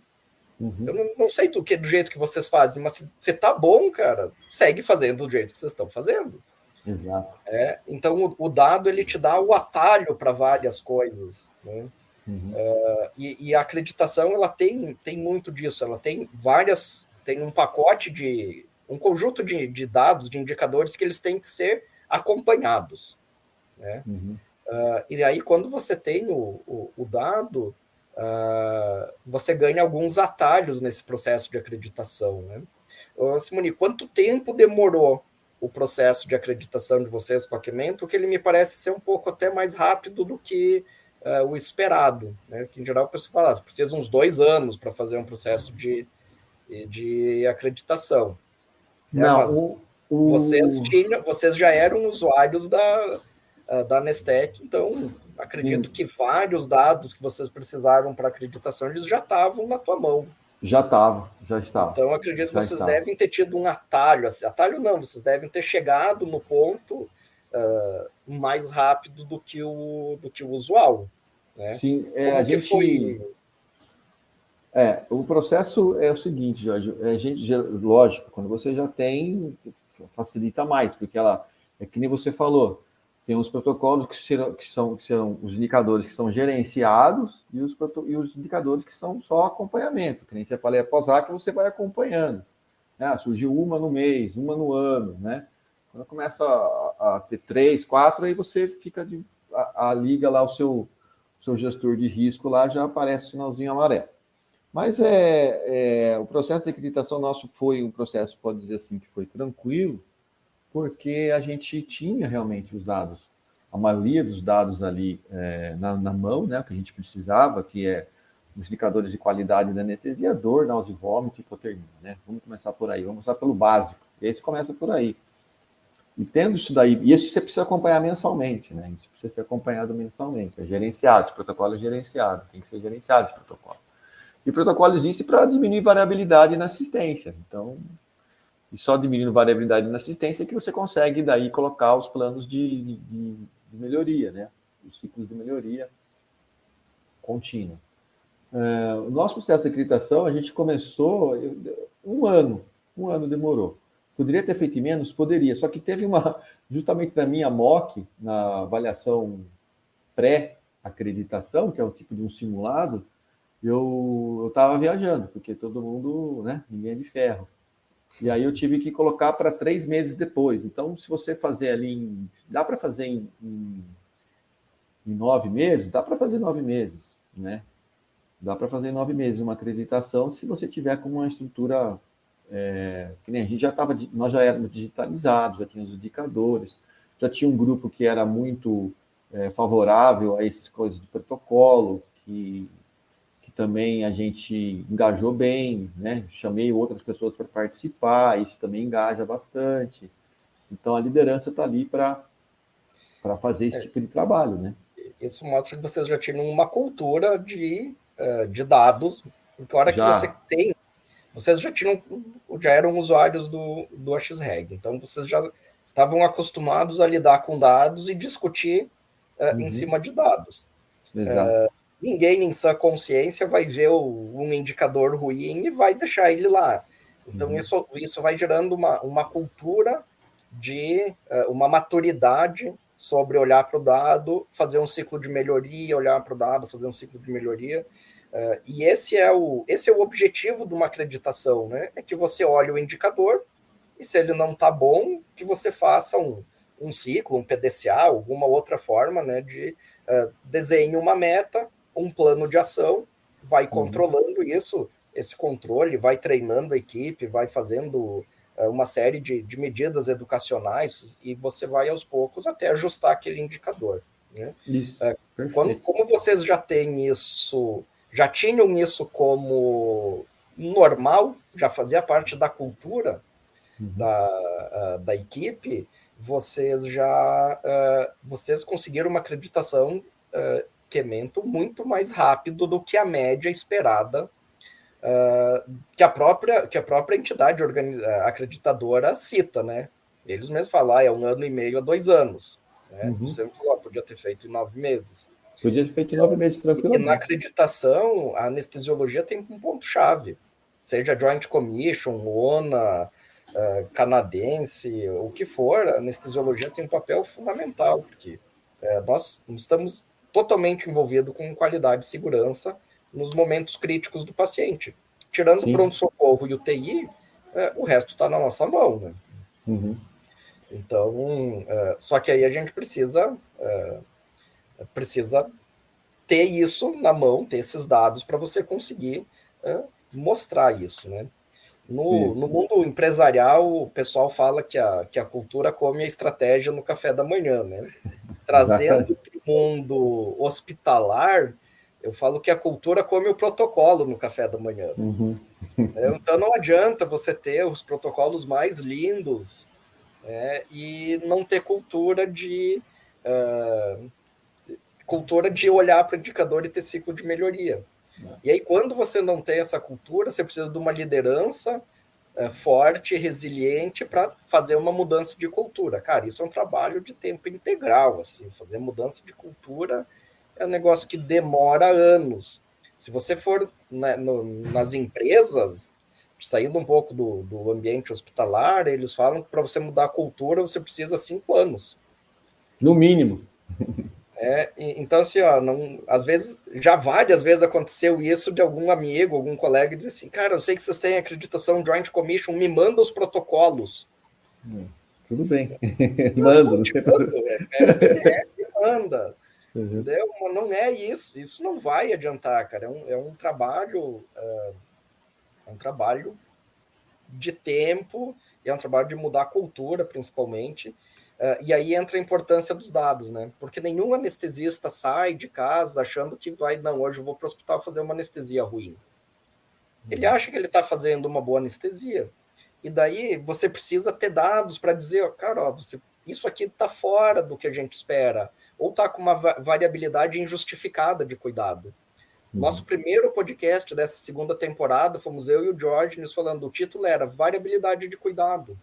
Eu não sei do jeito que vocês fazem, mas se você tá bom, cara, segue fazendo do jeito que vocês estão fazendo. Exato. Então, o dado, ele te dá o atalho para várias coisas, né? E a acreditação, ela tem muito disso, ela tem um pacote um conjunto de dados, de indicadores que eles têm que ser acompanhados, né? E aí, quando você tem o dado, você ganha alguns atalhos nesse processo de acreditação, né? Simone, quanto tempo demorou o processo de acreditação de vocês com a Aquimento, que ele me parece ser um pouco até mais rápido do que o esperado, né? Que em geral o pessoal fala, você precisa uns 2 anos para fazer um processo de acreditação. Não, mas vocês já eram usuários da Nestec, então acredito sim, que vários dados que vocês precisaram para acreditação, eles já estavam na tua mão. já estava. Então, acredito que vocês estava. devem ter tido um atalho. Assim, atalho não, vocês devem ter chegado no ponto mais rápido do que o usual. Né? Sim, Como que foi? O processo é o seguinte, Jorge, a gente, lógico, quando você já tem, facilita mais, porque ela, é que nem você falou, tem os protocolos que serão os indicadores que são gerenciados e os indicadores que são só acompanhamento, que nem você falou, pós-hack você vai acompanhando. Né? Surgiu uma no mês, uma no ano, né? Quando começa a ter 3, 4, aí você fica liga lá o seu gestor de risco, lá já aparece o sinalzinho amarelo. Mas o processo de acreditação nosso foi um processo, pode dizer assim, que foi tranquilo, porque a gente tinha realmente os dados, a maioria dos dados ali na mão, né, que a gente precisava, que é os indicadores de qualidade da anestesia, dor, náusea, vômito e hipotermia. Né? Vamos começar por aí, vamos começar pelo básico. E aí você começa por aí. E tendo isso daí, e isso você precisa acompanhar mensalmente, né? Isso precisa ser acompanhado mensalmente, é gerenciado, esse protocolo é gerenciado, tem que ser gerenciado esse protocolo. E o protocolo existe para diminuir variabilidade na assistência. Então, e só diminuindo variabilidade na assistência é que você consegue daí colocar os planos de melhoria, né? Os ciclos de melhoria contínua. O nosso processo de acreditação, a gente começou um ano demorou. Poderia ter feito menos? Poderia, só que teve justamente na minha mock, na avaliação pré-acreditação, que é um tipo de um simulado, eu estava viajando, porque todo mundo, né, ninguém é de ferro. E aí eu tive que colocar para 3 meses depois. Então, se você fazer ali, dá para fazer em 9 meses? Dá para fazer 9 meses, né? Dá para fazer em 9 meses uma acreditação se você tiver com uma estrutura, que nem a gente já estava, nós já éramos digitalizados, já tínhamos indicadores, já tinha um grupo que era muito favorável a essas coisas de protocolo, que também a gente engajou bem, né? Chamei outras pessoas para participar, isso também engaja bastante. Então, a liderança está ali para fazer esse tipo de trabalho, né? Isso mostra que vocês já tinham uma cultura de dados, porque a hora que você tem, vocês já eram usuários do Axreg, então vocês já estavam acostumados a lidar com dados e discutir em cima de dados. Exato. Ninguém em sã consciência vai ver um indicador ruim e vai deixar ele lá. Então, isso vai gerando uma cultura de uma maturidade sobre olhar para o dado, fazer um ciclo de melhoria, olhar para o dado, fazer um ciclo de melhoria. E esse é o objetivo de uma acreditação, né? É que você olhe o indicador e, se ele não está bom, que você faça um ciclo, um PDCA, alguma outra forma, né, de desenhe uma meta, um plano de ação, vai controlando isso, esse controle, vai treinando a equipe, vai fazendo uma série de medidas educacionais e você vai aos poucos até ajustar aquele indicador. Né? Isso, Como vocês já têm isso, já tinham isso como normal, já fazia parte da cultura da equipe, vocês conseguiram uma acreditação Qmento muito mais rápido do que a média esperada que a própria entidade acreditadora cita, né? Eles mesmos falam, é 1 ano e meio a 2 anos. Né? Você falou, podia ter feito em 9 meses. Podia ter feito em 9 meses, tranquilamente. E na acreditação, a anestesiologia tem um ponto-chave. Seja Joint Commission, ONA, canadense, o que for, a anestesiologia tem um papel fundamental, porque nós estamos totalmente envolvidos com qualidade e segurança nos momentos críticos do paciente. Tirando o pronto-socorro e o TI, o resto está na nossa mão. Né? Então, só que aí a gente precisa ter isso na mão, ter esses dados para você conseguir mostrar isso. Né? No mundo empresarial, o pessoal fala que a cultura come a estratégia no café da manhã. Né? Trazendo para o mundo hospitalar, eu falo que a cultura come o protocolo no café da manhã. Então não adianta você ter os protocolos mais lindos e não ter cultura de olhar para o indicador e ter ciclo de melhoria. E aí, quando você não tem essa cultura, você precisa de uma liderança forte, resiliente, para fazer uma mudança de cultura. Cara, isso é um trabalho de tempo integral. Assim, fazer mudança de cultura é um negócio que demora anos. Se você for nas empresas, saindo um pouco do ambiente hospitalar, eles falam que para você mudar a cultura, você precisa 5 anos. No mínimo. Então, assim, às vezes, já várias vezes aconteceu isso de algum amigo, algum colega dizer assim, cara, eu sei que vocês têm acreditação Joint Commission, me manda os protocolos. Tudo bem. Manda. Manda. Entendeu? Não é isso não vai adiantar, cara. É um trabalho de tempo, é um trabalho de mudar a cultura, principalmente. E aí entra a importância dos dados, né? Porque nenhum anestesista sai de casa achando que hoje eu vou para o hospital fazer uma anestesia ruim. Ele acha que ele está fazendo uma boa anestesia. E daí você precisa ter dados para dizer, cara, isso aqui está fora do que a gente espera, ou está com uma variabilidade injustificada de cuidado. Nosso primeiro podcast dessa segunda temporada, fomos eu e o Diógenes falando, o título era Variabilidade de Cuidado.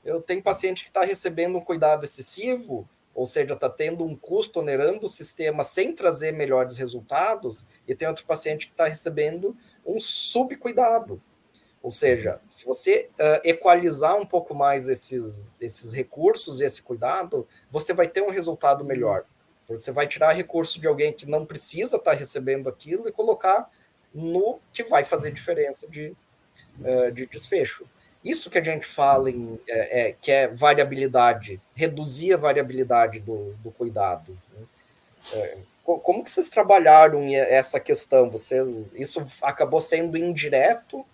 Eu tenho paciente que está recebendo um cuidado excessivo, ou seja, está tendo um custo onerando o sistema sem trazer melhores resultados, e tem outro paciente que está recebendo um subcuidado. Ou seja, se você equalizar um pouco mais esses recursos e esse cuidado, você vai ter um resultado melhor. Porque você vai tirar recurso de alguém que não precisa estar recebendo aquilo e colocar no que vai fazer diferença de desfecho. isso que a gente fala que é variabilidade, reduzir a variabilidade do cuidado. Né? Como que vocês trabalharam essa questão? Isso acabou sendo indireto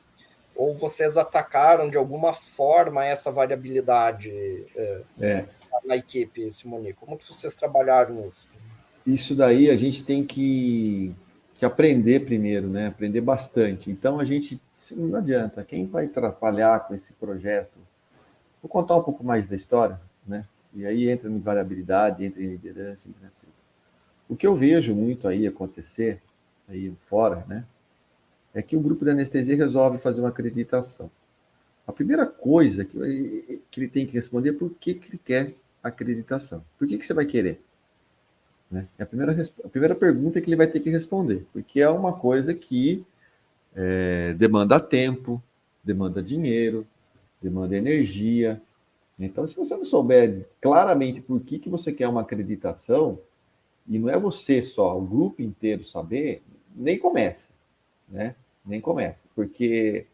ou vocês atacaram de alguma forma essa variabilidade na equipe, Simone? Como que vocês trabalharam isso? Isso daí a gente tem que aprender primeiro, né? Aprender bastante. Então a gente não adianta. Quem vai trabalhar com esse projeto? Vou contar um pouco mais da história, né? E aí entra em variabilidade, entra em liderança, né? O que eu vejo muito aí acontecer, aí fora, né? É que o grupo de anestesia resolve fazer uma acreditação. A primeira coisa que ele tem que responder é por que ele quer acreditação. Por que você vai querer? Né? É a primeira pergunta que ele vai ter que responder, porque é uma coisa que demanda tempo, demanda dinheiro, demanda energia. Então, se você não souber claramente por que você quer uma acreditação, e não é você só, o grupo inteiro saber, nem comece, né? Nem comece, porque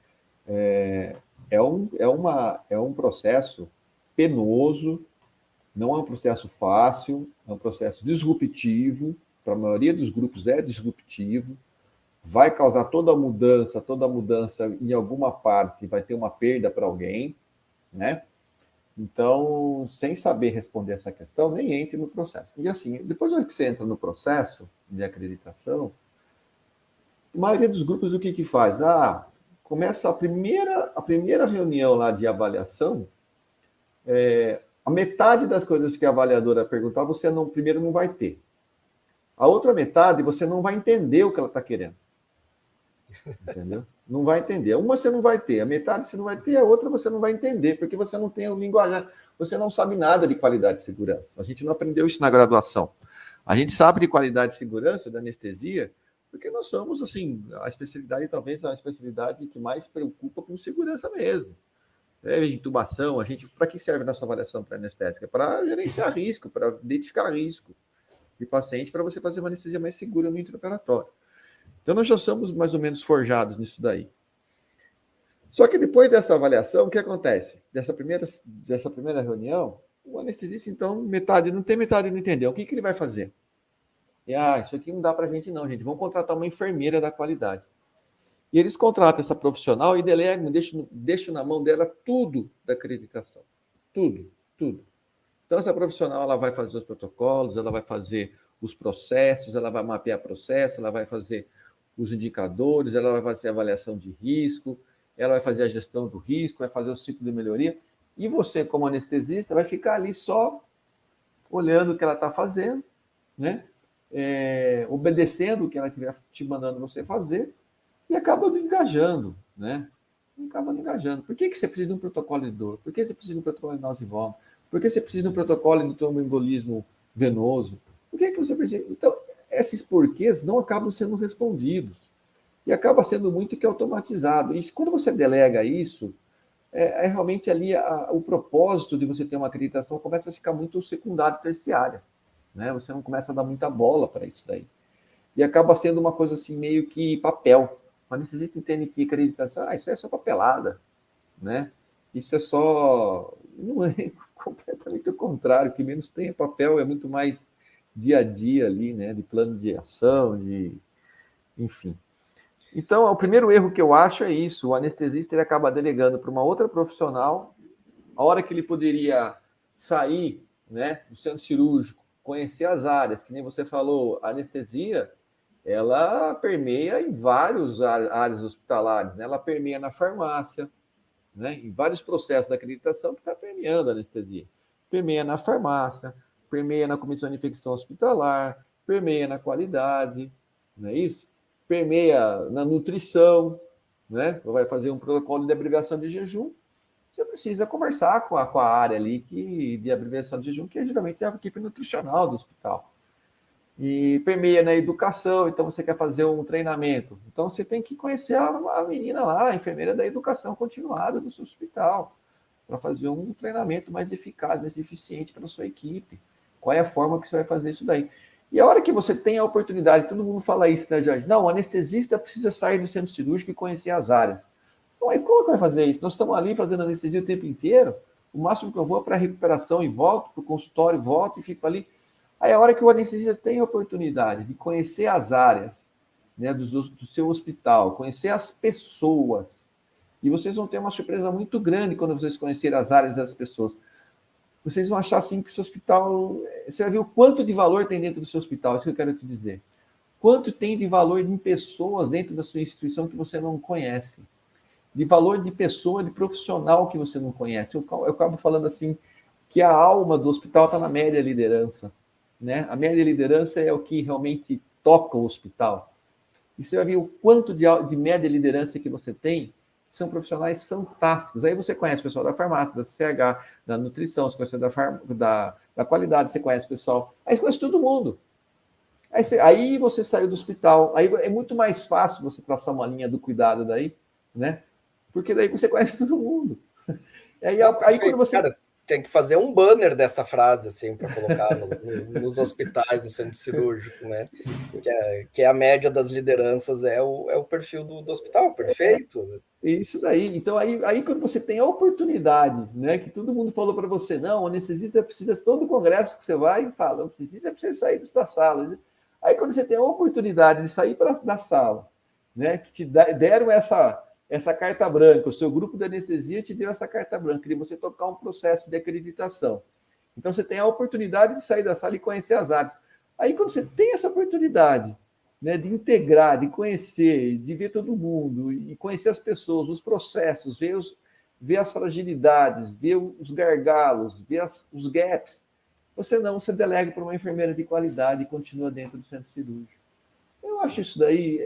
é um processo penoso, não é um processo fácil, é um processo disruptivo, para a maioria dos grupos é disruptivo, vai causar toda mudança em alguma parte vai ter uma perda para alguém, né? Então, sem saber responder essa questão, nem entre no processo. E assim, depois que você entra no processo de acreditação, a maioria dos grupos o que faz? Começa a primeira reunião lá de avaliação, a metade das coisas que a avaliadora perguntar, você primeiro não vai ter. A outra metade, você não vai entender o que ela está querendo. Entendeu? Não vai entender. Uma você não vai ter, a metade você não vai ter, a outra você não vai entender, porque você não tem o linguajar, você não sabe nada de qualidade de segurança. A gente não aprendeu isso na graduação. A gente sabe de qualidade de segurança da anestesia, porque nós somos, assim, a especialidade talvez a especialidade que mais se preocupa com segurança mesmo. Intubação, para que serve nossa avaliação para anestésica? Para gerenciar risco, para identificar risco de paciente, para você fazer uma anestesia mais segura no intraoperatório. Então, nós já somos mais ou menos forjados nisso daí. Só que depois dessa avaliação, o que acontece? Dessa primeira reunião, o anestesista, então, metade não entendeu. O que ele vai fazer? Isso aqui não dá para a gente não, gente. Vamos contratar uma enfermeira da qualidade. E eles contratam essa profissional e delegam, deixam na mão dela tudo da acreditação. Tudo. Então, essa profissional ela vai fazer os protocolos, ela vai fazer os processos, ela vai mapear processo, ela vai fazer os indicadores, ela vai fazer a avaliação de risco, ela vai fazer a gestão do risco, vai fazer o ciclo de melhoria. E você, como anestesista, vai ficar ali só olhando o que ela está fazendo, né? Obedecendo o que ela estiver te mandando você fazer, e acaba engajando, né? Acaba engajando. Por que você precisa de um protocolo de dor? Por que você precisa de um protocolo de náusea e vômito? Por que você precisa de um protocolo de tromboembolismo venoso? Por que você precisa? Então, esses porquês não acabam sendo respondidos. E acaba sendo muito que automatizado. E quando você delega isso, realmente ali o propósito de você ter uma acreditação começa a ficar muito secundário, terciária. Né? Você não começa a dar muita bola para isso daí. E acaba sendo uma coisa assim, meio que papel. O anestesista entende que acreditação, isso é só papelada. Né? Isso é só... Não é completamente o contrário. O que menos tem é papel, é muito mais dia a dia ali, né? De plano de ação, enfim. Então, o primeiro erro que eu acho é isso. O anestesista ele acaba delegando para uma outra profissional, a hora que ele poderia sair, né, do centro cirúrgico, conhecer as áreas, que nem você falou, a anestesia, ela permeia em várias áreas hospitalares, né? Ela permeia na farmácia, né? Em vários processos da acreditação que está permeando a anestesia. Permeia na farmácia, permeia na comissão de infecção hospitalar, permeia na qualidade, não é isso? Permeia na nutrição, né? Vai fazer um protocolo de abreviação de jejum, você precisa conversar com a área ali de abreviação de jejum, que é geralmente a equipe nutricional do hospital. E permeia na educação, então você quer fazer um treinamento. Então você tem que conhecer a menina lá, a enfermeira da educação continuada do seu hospital, para fazer um treinamento mais eficaz, mais eficiente para a sua equipe. Qual é a forma que você vai fazer isso daí? E a hora que você tem a oportunidade, todo mundo fala isso, né, Jorge? Não, o anestesista precisa sair do centro cirúrgico e conhecer as áreas. Então, aí como que vai fazer isso? Nós estamos ali fazendo anestesia o tempo inteiro, o máximo que eu vou é para a recuperação e volto para o consultório, volto e fico ali. Aí a hora que o anestesista tem a oportunidade de conhecer as áreas, né, do seu hospital, conhecer as pessoas, e vocês vão ter uma surpresa muito grande quando vocês conhecerem as áreas das pessoas. Vocês vão achar assim que o seu hospital, você vai ver o quanto de valor tem dentro do seu hospital, é isso que eu quero te dizer. Quanto tem de valor em pessoas dentro da sua instituição que você não conhece, de valor de pessoa, de profissional que você não conhece. Eu acabo falando assim, que a alma do hospital está na média liderança, né? A média liderança é o que realmente toca o hospital. E você vai ver o quanto de média liderança que você tem, são profissionais fantásticos. Aí você conhece o pessoal da farmácia, da CH, da nutrição, você conhece da qualidade, você conhece o pessoal. Aí você conhece todo mundo. Aí você saiu do hospital, aí é muito mais fácil você traçar uma linha do cuidado daí, né? Porque daí você conhece todo mundo. Aí quando você. Cara, tem que fazer um banner dessa frase, assim, para colocar nos hospitais, no centro cirúrgico, né? Que é a média das lideranças, é o perfil do hospital, perfeito. Isso daí. Então, aí quando você tem a oportunidade, né? Que todo mundo falou para você, não, o anestesista precisa, todo congresso que você vai, fala, o anestesista precisa sair dessa sala. Né? Aí quando você tem a oportunidade de sair da sala, né? Que te deram essa carta branca, o seu grupo de anestesia te deu essa carta branca, de você tocar um processo de acreditação. Então, você tem a oportunidade de sair da sala e conhecer as áreas. Aí, quando você tem essa oportunidade, né, de integrar, de conhecer, de ver todo mundo, e conhecer as pessoas, os processos, ver as fragilidades, ver os gargalos, ver os gaps, você delega para uma enfermeira de qualidade e continua dentro do centro cirúrgico. Eu acho isso daí,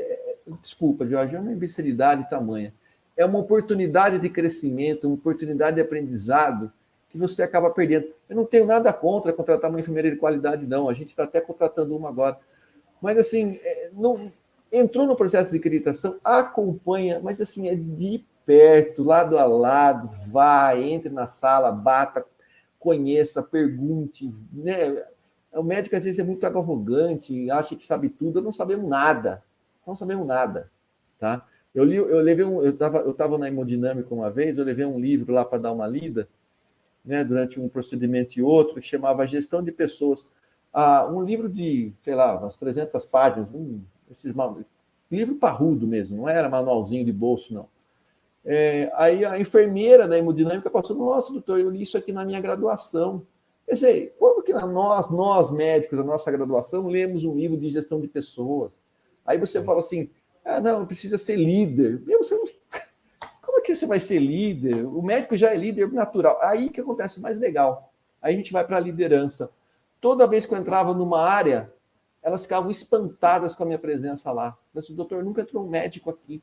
desculpa, Jorge, é uma imbecilidade tamanha. É uma oportunidade de crescimento, uma oportunidade de aprendizado que você acaba perdendo. Eu não tenho nada contra contratar uma enfermeira de qualidade, não. A gente está até contratando uma agora. Mas, assim, não, entrou no processo de acreditação, acompanha, mas, assim, é de perto, lado a lado, vá, entre na sala, bata, conheça, pergunte, né? O médico, às vezes, é muito arrogante, acha que sabe tudo, não sabemos nada. Não sabemos nada, tá? Eu estava na hemodinâmica uma vez, eu levei um livro lá para dar uma lida, né, durante um procedimento e outro, que chamava Gestão de Pessoas. Um livro de, sei lá, umas 300 páginas, livro parrudo mesmo, não era manualzinho de bolso, não. Aí a enfermeira da hemodinâmica passou, nossa, doutor, eu li isso aqui na minha graduação. Quer dizer, quando que nós médicos, da nossa graduação, lemos um livro de gestão de pessoas? Aí você fala assim, não, precisa ser líder. Você não... Como é que você vai ser líder? O médico já é líder natural. Aí que acontece o mais legal. Aí a gente vai para a liderança. Toda vez que eu entrava numa área, elas ficavam espantadas com a minha presença lá. Eu disse, doutor, nunca entrou um médico aqui.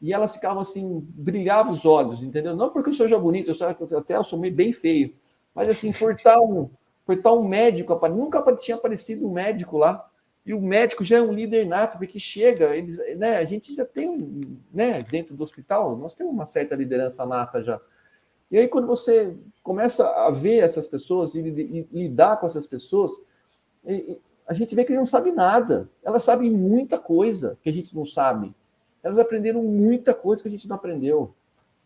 E elas ficavam assim, brilhavam os olhos, entendeu? Não porque eu seja bonito, eu sou meio bem feio. Mas assim, por tal um médico, nunca tinha aparecido um médico lá. E o médico já é um líder nato, porque chega, né, a gente já tem, né, dentro do hospital, nós temos uma certa liderança nata já. E aí, quando você começa a ver essas pessoas e lidar com essas pessoas, a gente vê que eles não sabem nada. Elas sabem muita coisa que a gente não sabe. Elas aprenderam muita coisa que a gente não aprendeu.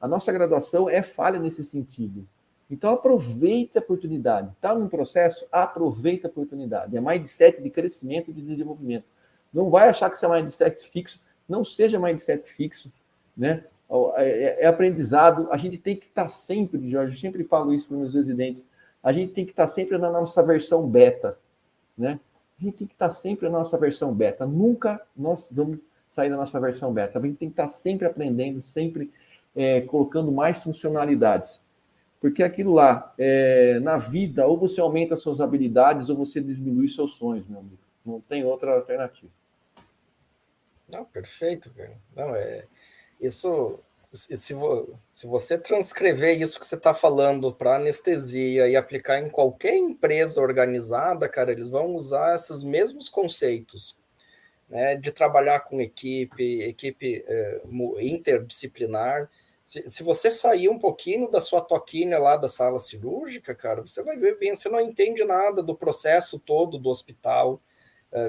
A nossa graduação é falha nesse sentido. Então, aproveite a oportunidade. Está num processo? Aproveite a oportunidade. É mindset de crescimento e de desenvolvimento. Não vai achar que você é mindset fixo. Não seja mindset fixo. Né? É aprendizado. A gente tem que estar sempre, Jorge, eu sempre falo isso para os meus residentes, a gente tem que estar sempre na nossa versão beta. Né? A gente tem que estar sempre na nossa versão beta. Nunca nós vamos sair da nossa versão beta. A gente tem que estar sempre aprendendo, sempre colocando mais funcionalidades. Porque aquilo lá, na vida, ou você aumenta suas habilidades ou você diminui seus sonhos, meu amigo. Não tem outra alternativa. Não, perfeito, cara. Não, isso. Se você transcrever isso que você está falando para anestesia e aplicar em qualquer empresa organizada, cara, eles vão usar esses mesmos conceitos, né, de trabalhar com equipe interdisciplinar. Se você sair um pouquinho da sua toquinha lá da sala cirúrgica, cara, você vai ver bem, você não entende nada do processo todo do hospital,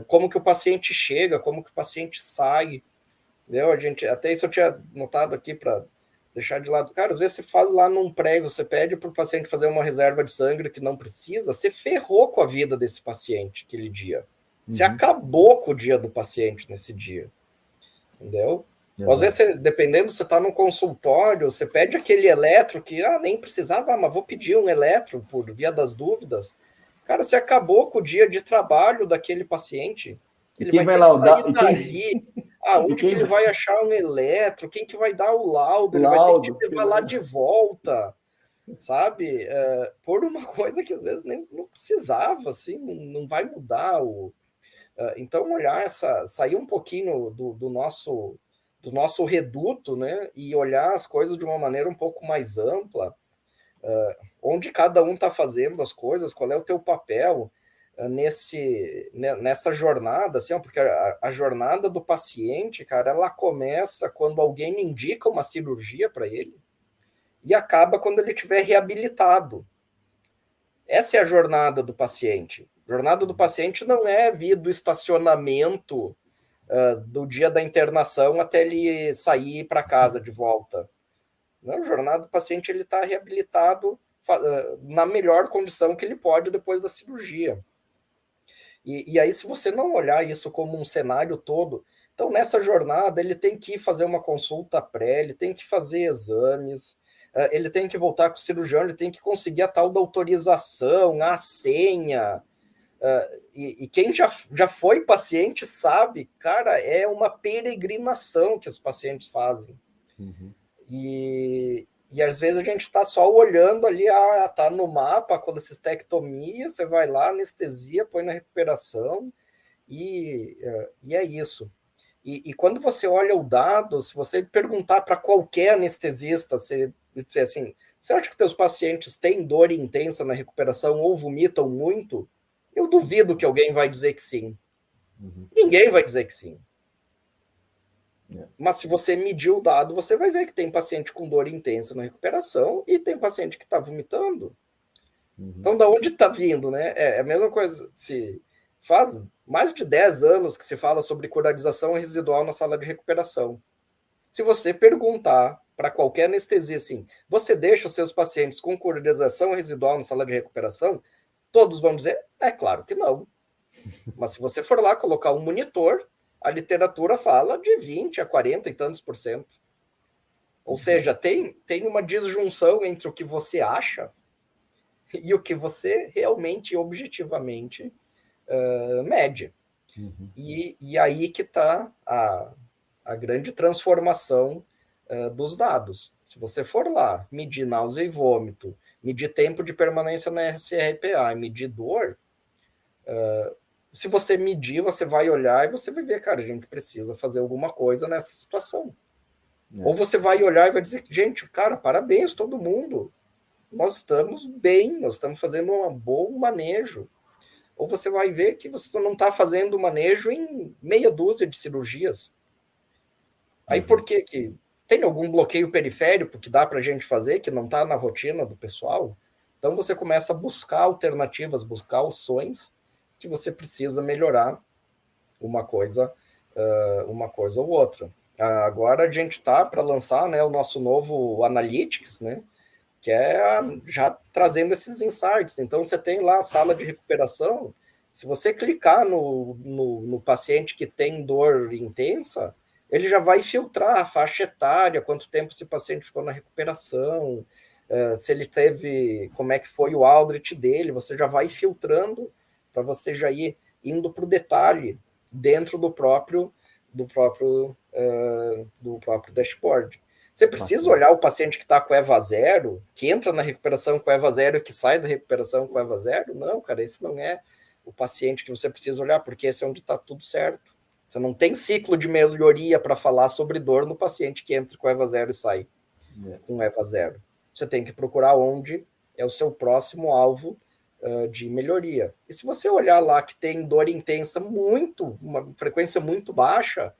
como que o paciente chega, como que o paciente sai, entendeu? Até isso eu tinha notado aqui para deixar de lado. Cara, às vezes você faz lá num pré, você pede para o paciente fazer uma reserva de sangue que não precisa, você ferrou com a vida desse paciente aquele dia. Você acabou com o dia do paciente nesse dia. Entendeu? Às vezes, dependendo, você está num consultório, você pede aquele eletro que nem precisava, mas vou pedir um eletro por via das dúvidas. Cara, você acabou com o dia de trabalho daquele paciente. Ele vai ter que sair dali. Onde que ele vai achar um eletro? Quem que vai dar o laudo? Ele vai ter que te levar lá de volta, sabe? Por uma coisa que às vezes nem não precisava, assim, não vai mudar o... Então, olhar sair um pouquinho do nosso reduto, né? E olhar as coisas de uma maneira um pouco mais ampla, onde cada um está fazendo as coisas, qual é o teu papel nessa jornada, assim, porque a jornada do paciente, cara, ela começa quando alguém indica uma cirurgia para ele e acaba quando ele estiver reabilitado. Essa é a jornada do paciente. A jornada do paciente não é vir do estacionamento do dia da internação até ele sair para casa de volta. Não, a jornada do paciente, ele está reabilitado na melhor condição que ele pode depois da cirurgia. E aí, se você não olhar isso como um cenário todo, então nessa jornada ele tem que ir fazer uma consulta pré, ele tem que fazer exames, ele tem que voltar com o cirurgião, ele tem que conseguir a tal da autorização, a senha. E quem já foi paciente sabe, cara, é uma peregrinação que os pacientes fazem. E às vezes a gente está só olhando ali, tá no mapa a colecistectomia, você vai lá, anestesia, põe na recuperação, e é isso. E quando você olha o dado, se você perguntar para qualquer anestesista, você dizer assim, você acha que teus pacientes têm dor intensa na recuperação ou vomitam muito? Eu duvido que alguém vai dizer que sim. Ninguém vai dizer que sim. Mas se você medir o dado, você vai ver que tem paciente com dor intensa na recuperação e tem paciente que está vomitando. Então, da onde está vindo, né? É a mesma coisa. Se faz mais de 10 anos que se fala sobre curarização residual na sala de recuperação. Se você perguntar para qualquer anestesia assim, você deixa os seus pacientes com curarização residual na sala de recuperação? Todos vão dizer, é claro que não. Mas se você for lá colocar um monitor, a literatura fala de 20 a 40 e tantos por cento. Ou seja, tem uma disjunção entre o que você acha e o que você realmente, objetivamente, mede. E aí que está a grande transformação dos dados. Se você for lá medir náusea e vômito, medir tempo de permanência na SRPA e medir dor, se você medir, você vai olhar e você vai ver, cara, a gente precisa fazer alguma coisa nessa situação. Ou você vai olhar e vai dizer, gente, cara, parabéns todo mundo, nós estamos bem, nós estamos fazendo um bom manejo. Ou você vai ver que você não está fazendo manejo em meia dúzia de cirurgias. Aí por que tem algum bloqueio periférico que dá para a gente fazer, que não está na rotina do pessoal? Então você começa a buscar alternativas, buscar opções que você precisa melhorar uma coisa ou outra. Agora a gente está para lançar, né, o nosso novo Analytics, né, que é já trazendo esses insights. Então você tem lá a sala de recuperação, se você clicar no paciente que tem dor intensa, ele já vai filtrar a faixa etária, quanto tempo esse paciente ficou na recuperação, se ele teve, como é que foi o Aldrich dele, você já vai filtrando para você já ir indo para o detalhe dentro do próprio dashboard. Você precisa olhar o paciente que está com EVA zero, que entra na recuperação com EVA zero e que sai da recuperação com EVA zero? Não, cara, esse não é o paciente que você precisa olhar, porque esse é onde está tudo certo. Você não tem ciclo de melhoria para falar sobre dor no paciente que entra com EVA zero e sai com EVA zero. Você tem que procurar onde é o seu próximo alvo de melhoria. E se você olhar lá que tem dor intensa uma frequência muito baixa,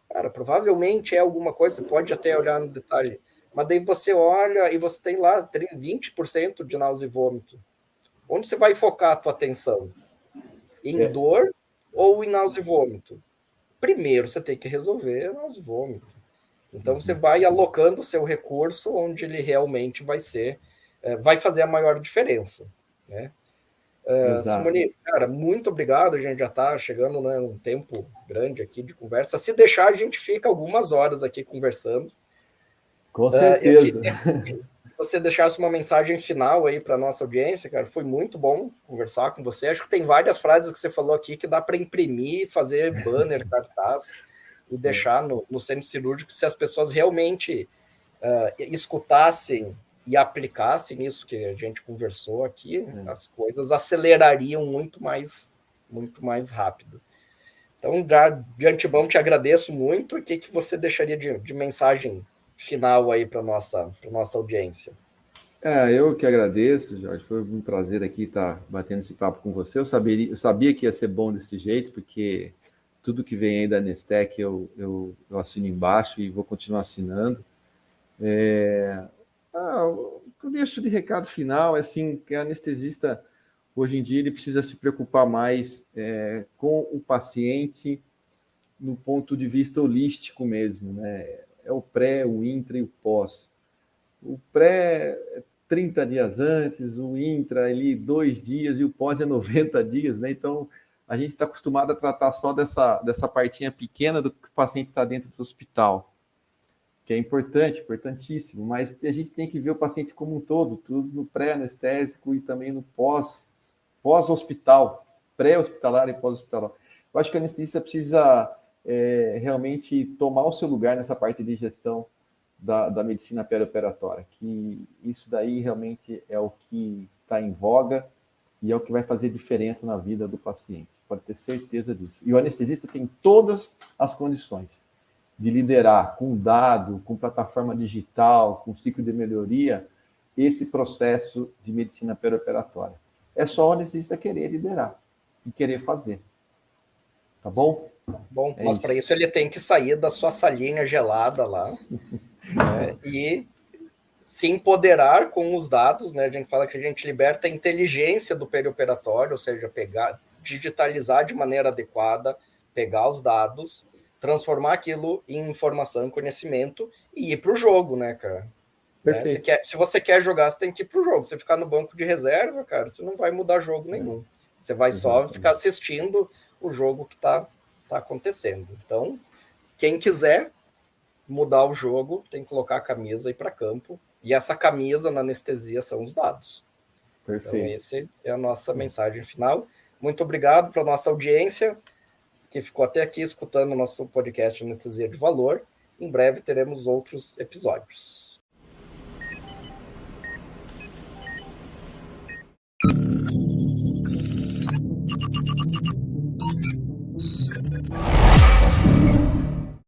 cara, provavelmente é alguma coisa, você pode até olhar no detalhe, mas daí você olha e você tem lá 20% de náusea e vômito. Onde você vai focar a tua atenção? Em dor ou em náusea e vômito? Primeiro você tem que resolver náusea e vômito. Então, você vai alocando o seu recurso onde ele realmente vai fazer a maior diferença, né? Exato. Simone, cara, muito obrigado. A gente já está chegando, né, um tempo grande aqui de conversa. Se deixar, a gente fica algumas horas aqui conversando. Com Eu certeza. queria que você deixasse uma mensagem final aí para a nossa audiência, cara. Foi muito bom conversar com você. Acho que tem várias frases que você falou aqui que dá para imprimir, fazer banner, cartaz e deixar no centro cirúrgico se as pessoas realmente escutassem e aplicassem isso que a gente conversou aqui, as coisas acelerariam muito mais rápido. Então, já de antemão, te agradeço muito. O que você deixaria de mensagem final aí para nossa audiência? Eu que agradeço, Jorge. Foi um prazer aqui estar batendo esse papo com você. Eu sabia que ia ser bom desse jeito, porque tudo que vem aí da Nestec eu assino embaixo e vou continuar assinando. O que eu deixo de recado final é assim, que a anestesista, hoje em dia, ele precisa se preocupar mais com o paciente no ponto de vista holístico mesmo, né? É o pré, o intra e o pós. O pré é 30 dias antes, o intra ali 2 dias e o pós é 90 dias, né? Então, a gente está acostumado a tratar só dessa partinha pequena do que o paciente está dentro do hospital, que é importante, importantíssimo, mas a gente tem que ver o paciente como um todo, tudo no pré-anestésico e também no pós-hospital, pré-hospitalar e pós-hospitalar. Eu acho que a anestesista precisa realmente tomar o seu lugar nessa parte de gestão da medicina perioperatória, que isso daí realmente é o que está em voga e é o que vai fazer diferença na vida do paciente, pode ter certeza disso. E o anestesista tem todas as condições de liderar com dado, com plataforma digital, com ciclo de melhoria, esse processo de medicina perioperatória. É só o anestesista querer liderar e querer fazer. Tá bom? Bom, mas para isso ele tem que sair da sua salinha gelada lá, né, e se empoderar com os dados, né? A gente fala que a gente liberta a inteligência do perioperatório, ou seja, digitalizar de maneira adequada, pegar os dados, transformar aquilo em informação, conhecimento e ir para o jogo, né, cara? Perfeito. Se você quer jogar, você tem que ir para o jogo. Você ficar no banco de reserva, cara, você não vai mudar jogo nenhum. Você vai só ficar assistindo o jogo que está acontecendo. Então, quem quiser mudar o jogo, tem que colocar a camisa e ir para campo. E essa camisa na anestesia são os dados. Perfeito. Então, essa é a nossa mensagem final. Muito obrigado para a nossa audiência, que ficou até aqui escutando o nosso podcast Anestesia de Valor. Em breve teremos outros episódios.